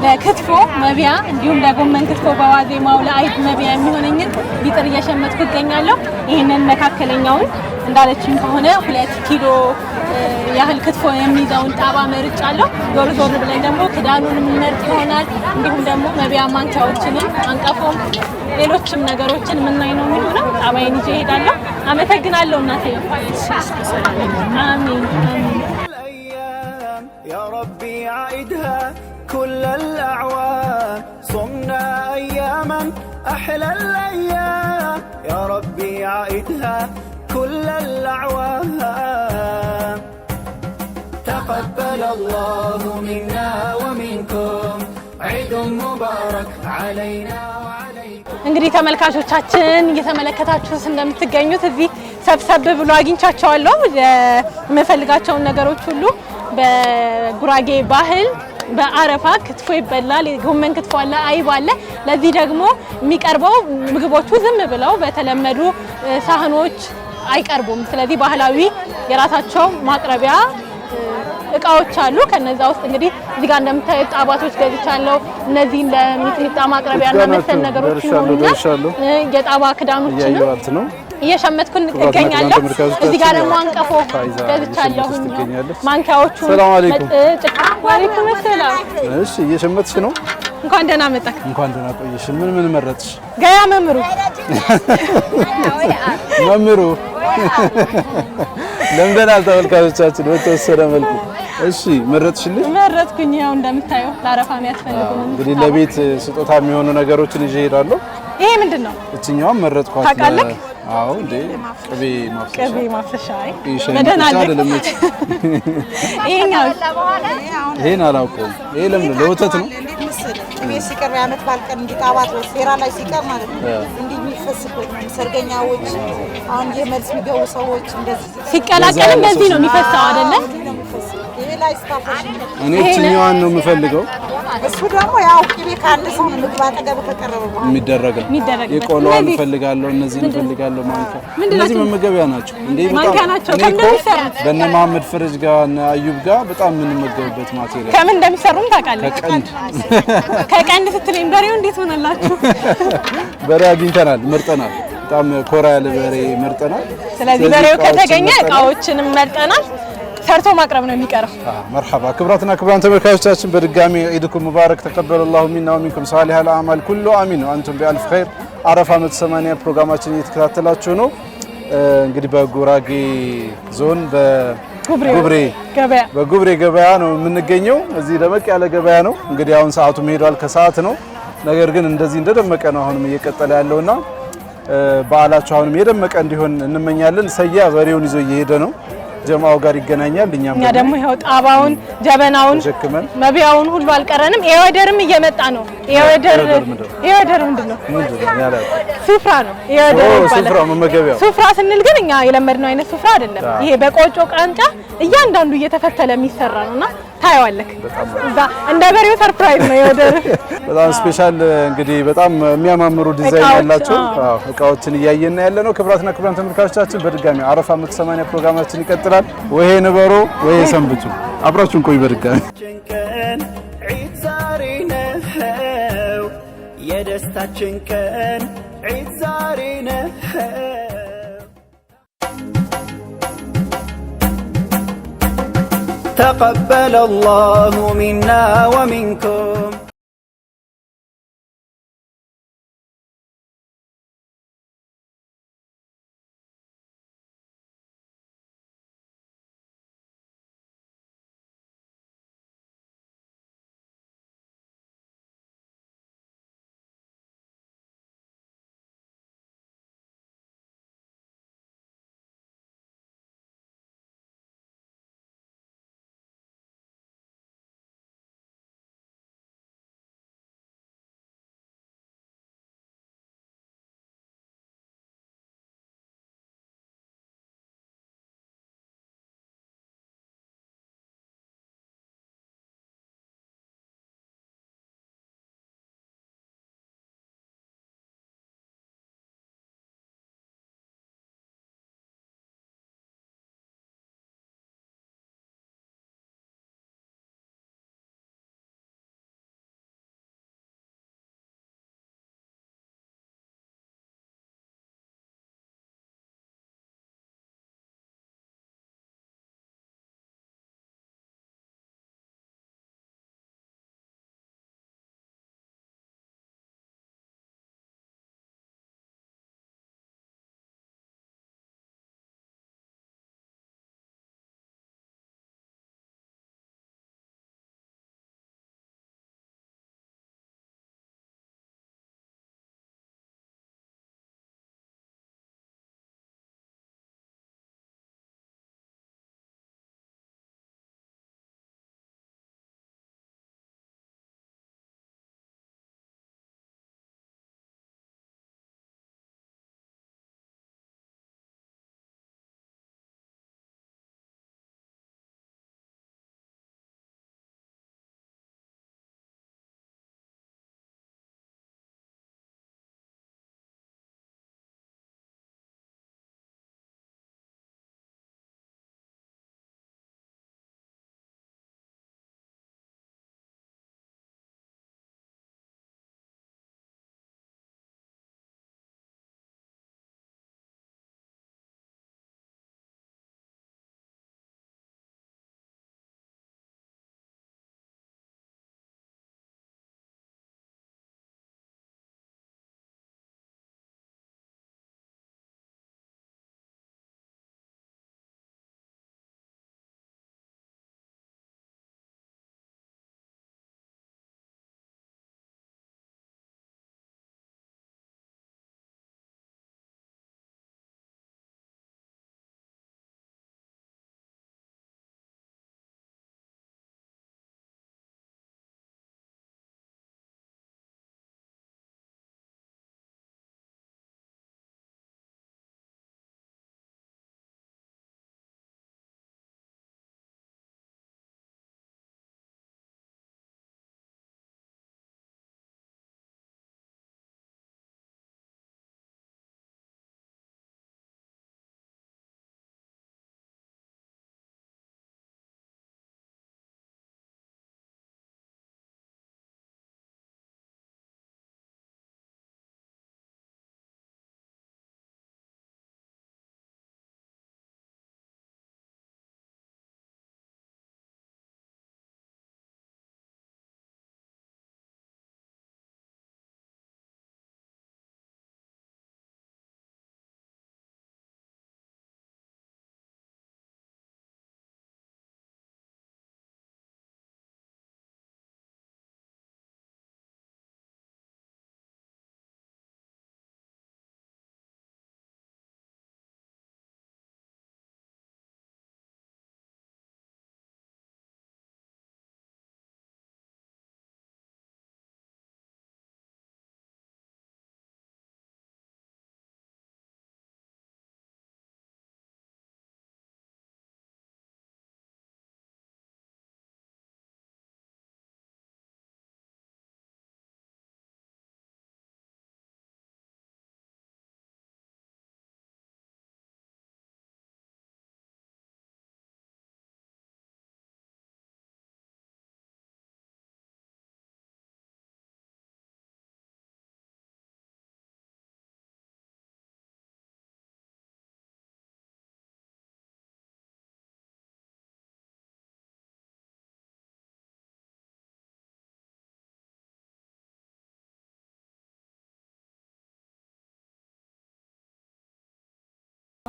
[SPEAKER 4] ለክትፎ መቢያ እንዲሁም ለጎመን ክትፎ በዋዜማው ለአይድ መቢያ የሚሆነኝን ቢጥር እየሸመትኩ እገኛለሁ። ይህንን መካከለኛውን እንዳለችኝ ከሆነ 2 ኪሎ ያህል ክትፎ የሚይዘውን ጣባ መርጫለሁ። ዞር ዞር ብለን ደግሞ ክዳኑን የምንመርጥ ይሆናል። እንዲሁም ደግሞ መቢያ ማንኪያዎችንም አንቀፎም ሌሎችም ነገሮችን የምናይ ነው የሚሆነው። ጣባዬን ይዤ እሄዳለሁ። አመሰግናለሁ እናቴ። አሚን
[SPEAKER 1] يا ربي عيدها كل الأعوام صمنا أيام أحلى الأيام يا ربي عائدها كل الأعوام تقبل الله منا ومنكم عيد مبارك علينا وعليكم
[SPEAKER 4] እንግዲህ ተመልካቾቻችን እየተመለከታችሁት እንደምትገኙት እዚህ ሰብሰብ ብሎ አግኝቻቸዋለሁ የምፈልጋቸውን ነገሮች ሁሉ በጉራጌ ባህል በአረፋ ክትፎ ይበላል ጎመን ክትፎ አለ አይብ አለ ለዚህ ደግሞ የሚቀርበው ምግቦቹ ዝም ብለው በተለመዱ ሳህኖች አይቀርቡም ስለዚህ ባህላዊ የራሳቸው ማቅረቢያ እቃዎች አሉ ከነዛ ውስጥ እንግዲህ እዚህ ጋር እንደምታዩት ጣባቶች ገዝቻለሁ እነዚህ ለሚጥሚጣ ማቅረቢያና መሰል ነገሮች ይሆኑኛል የጣባ ክዳኖችን እየሸመትኩን እገኛለሁ እዚህ ጋር ደግሞ አንቀፎ ገዝቻለሁ ማንኪያዎቹ
[SPEAKER 2] ሰላም አለይኩም
[SPEAKER 4] ወአለይኩም ሰላም
[SPEAKER 2] እሺ እየሸመትሽ ነው
[SPEAKER 4] እንኳን ደህና መጣህ
[SPEAKER 2] እንኳን ደህና ቆየሽ ምን መረጥሽ
[SPEAKER 4] ገያ መምሩ
[SPEAKER 2] ለምደናል ተመልካቾቻችን በተወሰነ መልኩ እሺ መረጥኩኝ
[SPEAKER 4] ያው እንደምታየው ለአረፋ የሚያስፈልጉን
[SPEAKER 2] እንግዲህ ለቤት ስጦታ የሚሆኑ ነገሮችን ይዤ እሄዳለሁ
[SPEAKER 4] ይሄ ምንድነው
[SPEAKER 2] እቺኛው መረጥኳት
[SPEAKER 4] ታውቃለህ
[SPEAKER 2] አዎ እንዴ ቅቤ ማፍሰሻ
[SPEAKER 4] መደና አይደለም
[SPEAKER 2] ይሄን አላውቀውም ይሄ ለምን ለወተት ነው
[SPEAKER 5] ቅቤ ሲቀር ያመት ባልቀን እንዲጣባት ሴራ ላይ ሲቀር ማለት ነው እንዲህ የሚፈስበት ሰርገኛዎች አሁን የመልስ የሚገቡ ሰዎች እንደዚህ
[SPEAKER 4] ሲቀላቀል እንደዚህ ነው የሚፈሳው አይደለ
[SPEAKER 5] ይሄ ላይ ስታፈሽ
[SPEAKER 2] እኔ እቺኛዋን ነው የምፈልገው
[SPEAKER 5] እሱ ደግሞ ያው ቅቤ ካለ ሰው ምግብ አጠገብ ከቀረበ በኋላ
[SPEAKER 2] የሚደረግ የቆሎዋን እንፈልጋለሁ እነዚህ እንፈልጋለሁ ማንኪያ እነዚህ መመገቢያ ናቸው እንዴ በእነ መሐመድ ፍርጅ ጋር እና አዩብ ጋር በጣም የምንመገብበት ማቴሪያል
[SPEAKER 4] ከምን እንደሚሰሩም ታውቃለህ ከቀንድ ስትለኝ በሬው እንዴት ሆነላችሁ
[SPEAKER 2] በሬ አግኝተናል መርጠናል በጣም ኮራ ያለ በሬ መርጠናል
[SPEAKER 4] ስለዚህ በሬው ከተገኘ እቃዎችንም መርጠናል ሰርቶ ማቅረብ ነው የሚቀረው
[SPEAKER 2] مرحبا كبراتنا كبران تملكاوቻችን በድጋሚ ኢድኩም ሙባረክ ተቀበለ الله منا ومنكم صالح الاعمال كله امين وانتم بالف خير አረፋ 180 ፕሮግራማችን እየተከታተላችሁ ነው እንግዲህ በጉራጌ ዞን በጉብሬ ገበያ ነው የምንገኘው እዚህ ደመቅ ያለ ገበያ ነው እንግዲህ አሁን ሰዓቱ ሄዷል ከሰዓት ነው ነገር ግን እንደዚህ እንደደመቀ ነው አሁንም እየቀጠለ ያለውና በዓላችሁ አሁንም የደመቀ እንዲሆን እንመኛለን ሰያ በሬውን ይዞ እየሄደ ነው ጀማው ጋር ይገናኛል እኛ
[SPEAKER 4] ደግሞ ይሄው ጣባውን ጀበናውን መቢያውን ሁሉ አልቀረንም የወደርም እየመጣ ነው የወደር ምንድነው ሱፍራ ነው
[SPEAKER 2] ሱፍራ መመገቢያው
[SPEAKER 4] ሱፍራ ስንል ግን እኛ የለመድነው አይነት ሱፍራ አይደለም ይሄ በቆጮ ቃንጫ እያንዳንዱ እየተፈተለ የሚሰራ ነውና ታየዋለህ እዛ እንደ በሬው ሰርፕራይዝ ነው የወደር
[SPEAKER 2] በጣም ስፔሻል እንግዲህ በጣም የሚያማምሩ ዲዛይን ያላቸው እቃዎችን እያየን ያለ ነው ክብራትና ክብራን ተመልካቾቻችን በድጋሚ አረፋ 180 ፕሮግራማችን ይቀጥላል ወይ ነበሩ ወይ ሰንብቱ አብራችሁን ቆይ በድጋሚ
[SPEAKER 1] ዒድ ዛሬ ነው የደስታችን ቀን ዒድ ዛሬ ነው تقبل الله منا ومنكم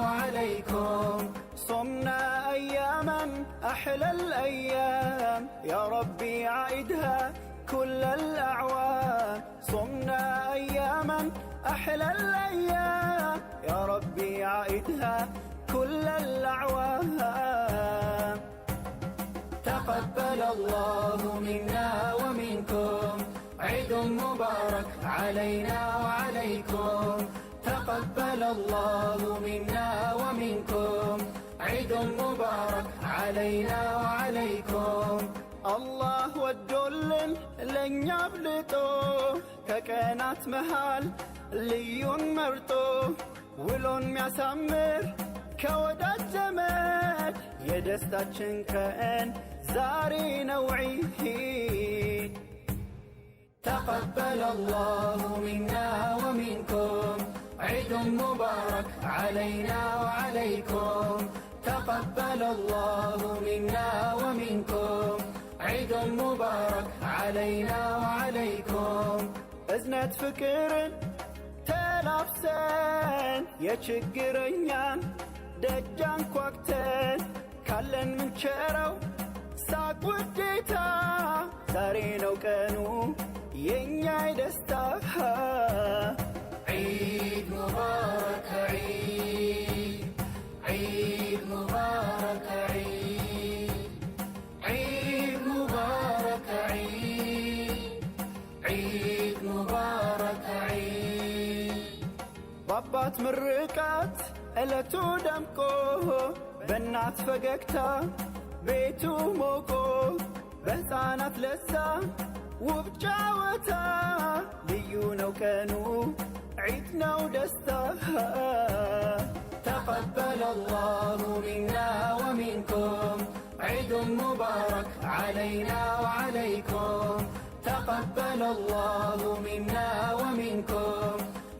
[SPEAKER 1] عليكم صمنا أياما أحلى الأيام يا ربي عيدها كل الأعوام صمنا أياما أحلى الأيام يا ربي عيدها كل الأعوام تقبل الله منا ومنكم عيد مبارك علينا وعليكم تقبل الله منا ومنكم عيد مبارك علينا وعليكم الله ودولن لن يبلطو ككنات محال ليون مرطو ولون مياسمر كودات زمد يدستاچن كأن زاري نوعيد تقبل الله منا ومنكم عيد مبارك علينا وعليكم تقبل الله منا ومنكم عيد مبارك علينا وعليكم أزنة فكر تلافسن يشجرنيان دجان كوكتن كلن من شرو ساق وديتا زارينو كانو ينياي دستاها عيد مبارك عيد عيد مبارك عيد عيد مبارك عيد عيد مبارك عيد بابات مرقات እለቱ ደምቆ በእናት ፈገግታ ቤቱ ሞቆ በሕፃናት ለዛ ውብ ጨዋታ ልዩ ነው ቀኑ ዒድ ነው ደስታ تقبل الله منا ومنكم عيد مبارك علينا وعليكم تقبل الله منا ومنكم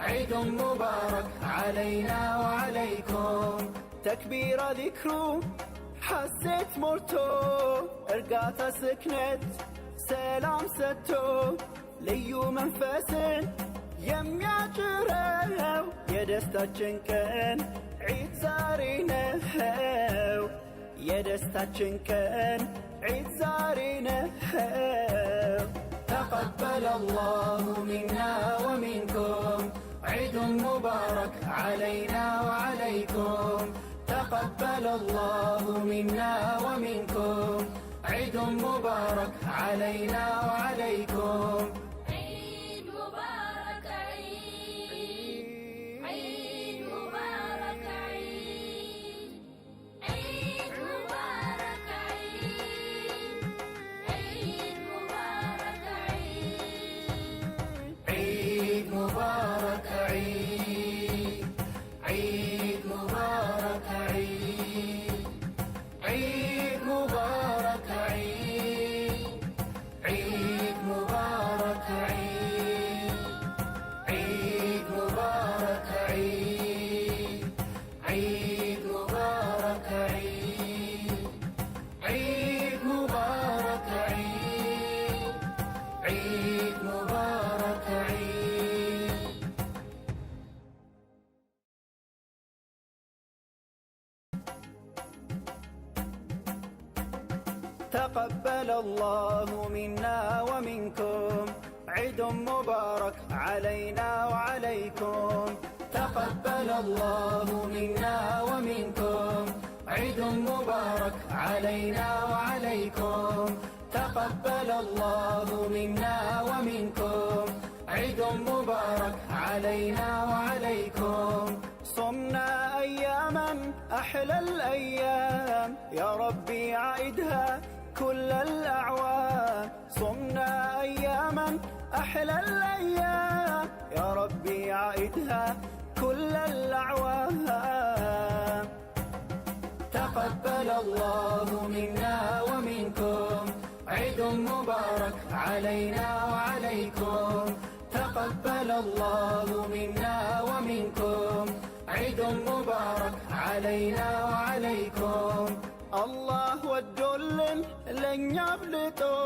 [SPEAKER 1] عيد مبارك علينا وعليكم تكبير ذكرو حسيت مرتو ارقات سكنت سلام ستو ليو منفس يمياجرو يدستاچن كن عيد زارينهو يدستاچن كن عيد زارينهو تقبل الله منا ومنكم عيد مبارك علينا وعليكم تقبل الله منا ومنكم عيد مبارك علينا وعليكم
[SPEAKER 11] عيد مبارك عيد عيد مبارك عيد عيد مبارك عيد عيد مبارك عيد
[SPEAKER 1] عيد مبارك عيد عيد مبارك عيد عيد مبارك عيد عيد مبارك عيد عيد مبارك عيد عيد مبارك عيد عيد مبارك عيد عيد مبارك عيد تقبل الله منا ومنكم عيد مبارك علينا وعليكم تقبل الله منا ومنكم عيد مبارك علينا وعليكم تقبل الله منا ومنكم عيد مبارك علينا وعليكم صمنا أياما أحلى الأيام يا ربي عيدها كل الأعوام صمنا أياما أحلى الأيام يا ربي عيدها كل الأعوام تقبل الله منا ومنكم عيد مبارك علينا وعليكم تقبل الله منا ومنكم عيد مبارك علينا وعليكم الله ودولن لن يبلطو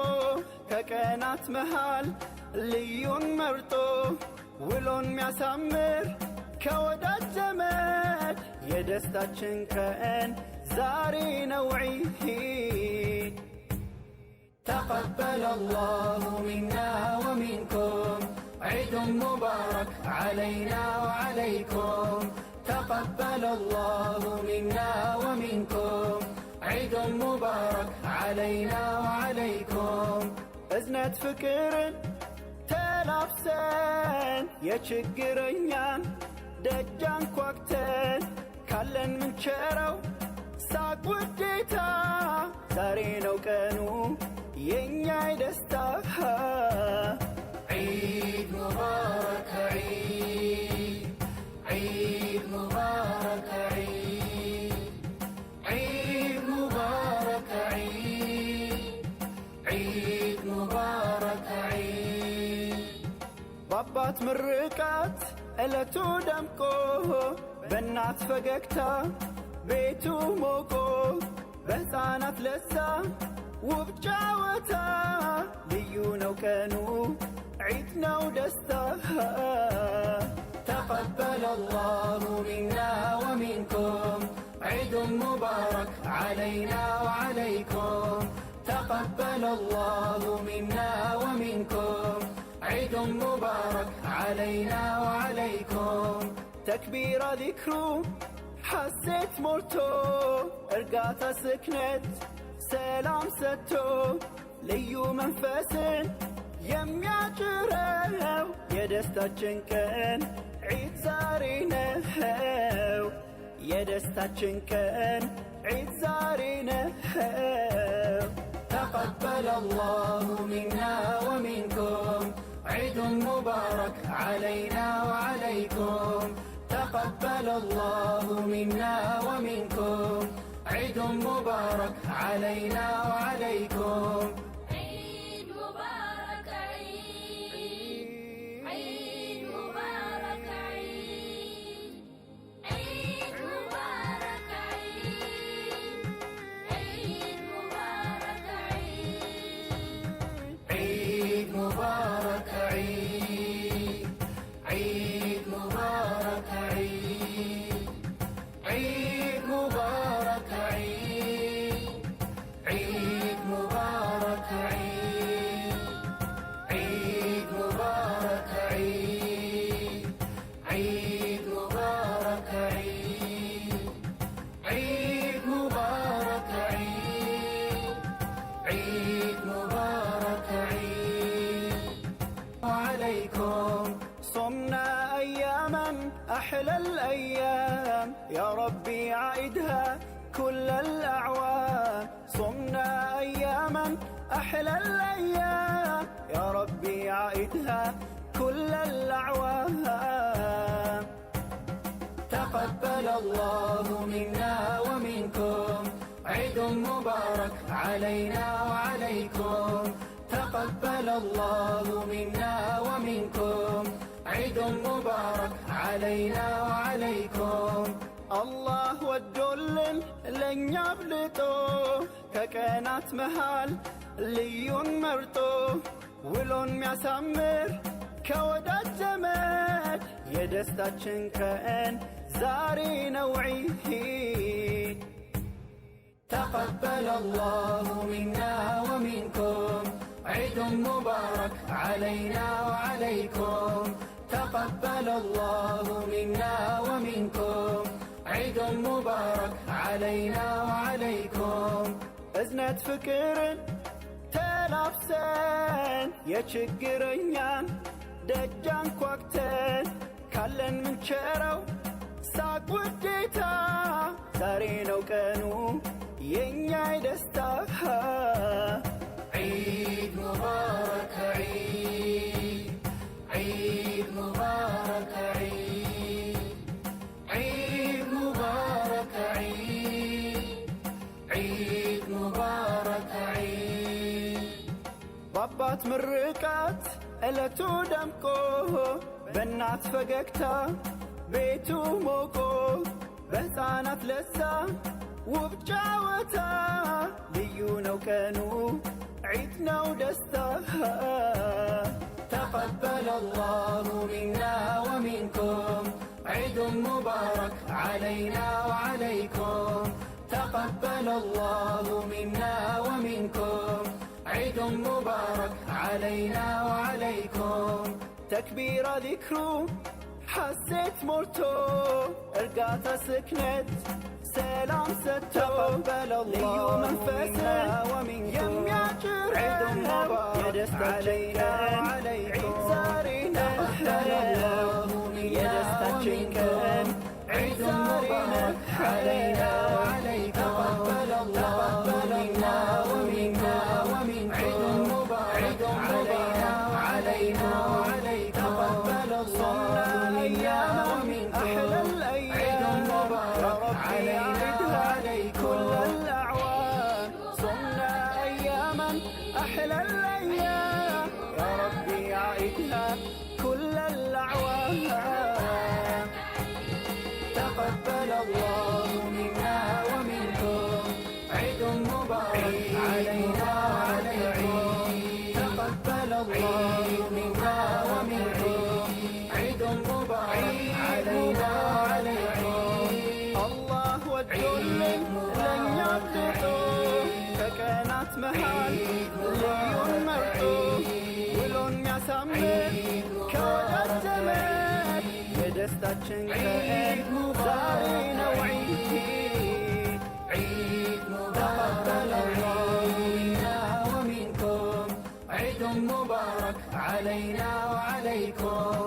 [SPEAKER 1] ككنات محال ليون مرطو ولون مياسمر ከወዳጅ ዘመድ የደስታችን ቀን ዛሬ ነው ዒድ تقبل الله منا ومنكم عيد مبارك علينا وعليكم تقبل الله منا ومنكم عيد مبارك علينا وعليكم أزنة فكر تلافسن يشجرنيان دجان كوكتن كلن من شرو ساق وديتا زارينو كانو ينياي دستاها عيد مبارك عيد عيد مبارك عيد عيد مبارك عيد عيد مبارك عيد بابات مرقات እለቱ ደምቆ በእናት ፈገግታ ቤቱ ሞቆ በሕፃናት ለዛ ውብ ጨዋታ ልዩ ነው ቀኑ ዒድ ነው ደስታ تقبل الله منا ومنكم عيد مبارك علينا وعليكم تقبل الله منا ومنكم عيد مبارك علينا وعليكم تكبير ذكرو حسيت مرتو ارقات سكنت سلام ستو ليو منفس يمياجرو يدستا كان عيد زارينهو يدستا كان عيد زارينهو تقبل الله منا ومنكم عيد مبارك علينا وعليكم تقبل الله منا ومنكم عيد مبارك علينا وعليكم
[SPEAKER 11] عيد مبارك عيد عيد مبارك عيد عيد مبارك عيد عيد مبارك عيد
[SPEAKER 1] عيد مبارك عيد عيد مبارك عيد عيد مبارك عيد عيد مبارك عيد عيد مبارك عيد عيد مبارك عيد عيد مبارك عيد عيد مبارك عيد وعليكم صمنا أياما أحلى الأيام يا ربي عيدها كل الأعوام صمنا أياما أحلى الأيام يا ربي عيدها كل الأعوام تقبل الله منا ومنكم عيد مبارك علينا وعليكم تقبل الله منا ومنكم عيد مبارك علينا وعليكم الله ودولن لن يبلطو ككانات مهال ليون مرطو ولون مياسمر كودات زمد يدستاتشن كأن زاري نوعيه تقبل الله منا ومنكم عيد مبارك علينا وعليكم تقبل الله منا ومنكم عيد مبارك علينا وعليكم أزنة فكر تلافسن يشجرنيان دجان كوكتن كلن من شرو ساق وديتا زارينو كانو ينياي دستاها عيد مبارك عيد عيد مبارك عيد عيد مبارك عيد عيد مبارك عيد بابات مرقات እለቱ ደምቆ በእናት ፈገግታ ቤቱ ሞቆ በሕፃናት ለዛ ውብ ጨዋታ ልዩ ነው ቀኑ ዒድ ነው ደስታ تقبل الله منا ومنكم عيد مبارك علينا وعليكم تقبل الله منا ومنكم عيد مبارك علينا وعليكم تكبير ذكرو حسيت مرتو ارقات سكنت سلام ستو تقبل الله منا ومنكم عيد مبارك علينا وعليكم عيد يدستاچنكن عيد مبارك علينا وعليكم تقبل الله منا ومنكم عيد مبارك علينا وعليكم تقبل الله منا ومنكم أحلى الأيام عيد مبارك علينا وعليكم كل الأعوام صمنا أياما أحلى الأيام يا ربي عيدها كل الأعوام تقبل الله منا ومنكم عيد مبارك علينا وعليكم تقبل الله منا ومنكم عيد مبارك علينا وعليكم الله والجل لن يقطعوا فكانت مهال ليون مرتو ولون يسمر كودت زمن يدستاچن كأن زاري نوعي عيد تقبل الله منا ومنكم عيد مبارك علينا وعليكم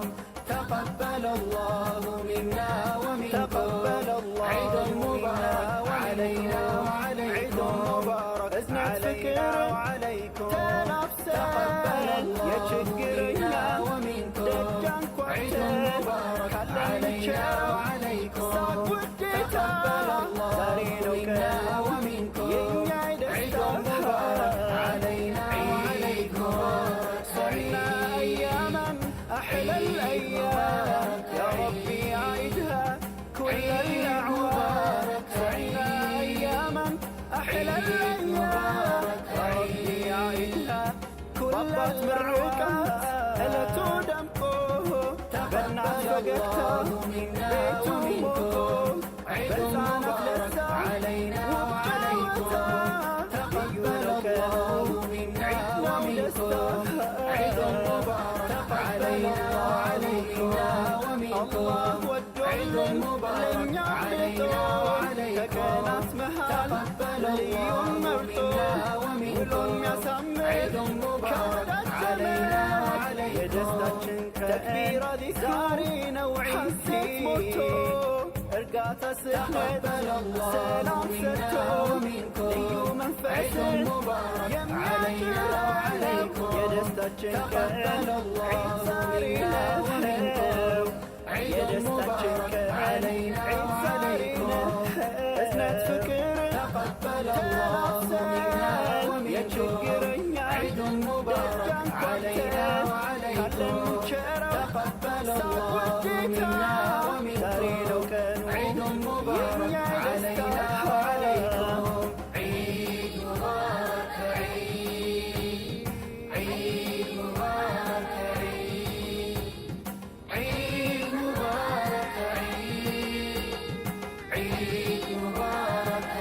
[SPEAKER 1] تقبل الله منا ومنكم تقبل الله عيد مبارك علينا وعليكم عيد مبارك علينا وعليكم تقبل الله يشكرنا ومنكم عيد مبارك علينا وعليكم تقبل الله منا ومنكم عيد مبارك علينا وعليكم صرنا أياما أحلى الأيام يا ربي عيدها كل الأعوام صرنا أياما أحلى الأيام يا ربي عيدها كل الأعوام ألا تدمكم بنات فقدتها بيتم منكم عيد مبارك علينا وعليكم تقبل الله منا ومنكم عيد مبارك علينا وعليكم الله والجل لن يعبدوا كانت مهال ليوم مرتو ولن يسمر عيد مبارك علينا وعليكم تكبير ذكاري نوعي حسيت مرتو ارقات سكنت سلام ستو ليو منفس علينا وعليكم يدستاچن تقبل الله منا ومنكم عيد مبارك علينا وعليكم ازنت فكر تقبل الله منا ومنكم عيد مبارك علينا وعليكم تقبل الله منا ومنكم عيد مبارك علينا وعليكم عيد مبارك عيد مبارك عيد مبارك عيد مبارك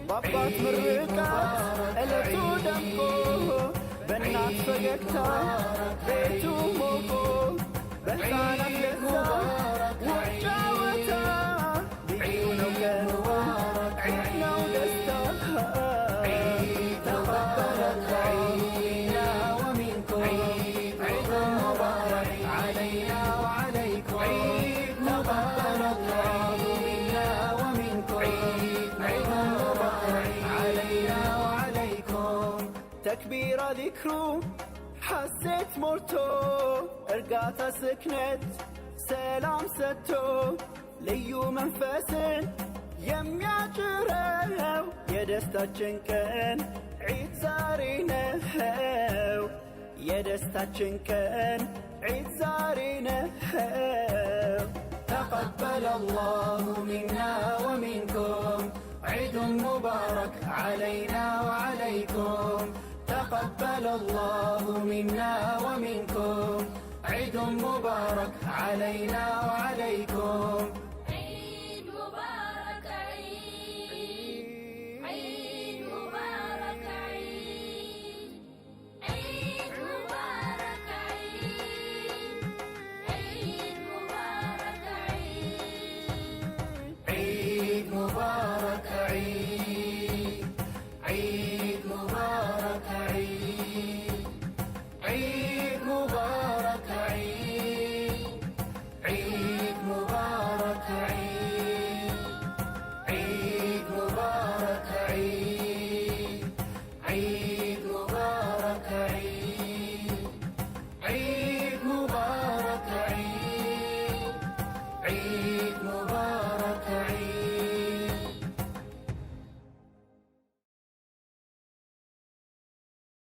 [SPEAKER 1] بابات مرقات እለቱ ደምቆ በእናት ፈገግታ ቤቱ ሞቆ በሕፃናት ለዛ ውብ ጨዋታ ልዩ ነው ቀኑ ዒድ ነው ደስታ تقبل الله منا ومنكم عيد مبارك علينا وعليكم تقبل الله منا ومنكم عيد مبارك علينا وعليكم تكبير ذكرو حسيت مرتو ارقات سكنت سلام ستو ليو منفسن የሚያጭረው የደስታችን ቀን ዒድ ዛሬ ነው የደስታችን ቀን ዒድ ዛሬ ነው تقبل الله منا ومنكم عيد مبارك علينا وعليكم تقبل الله منا ومنكم عيد مبارك علينا وعليكم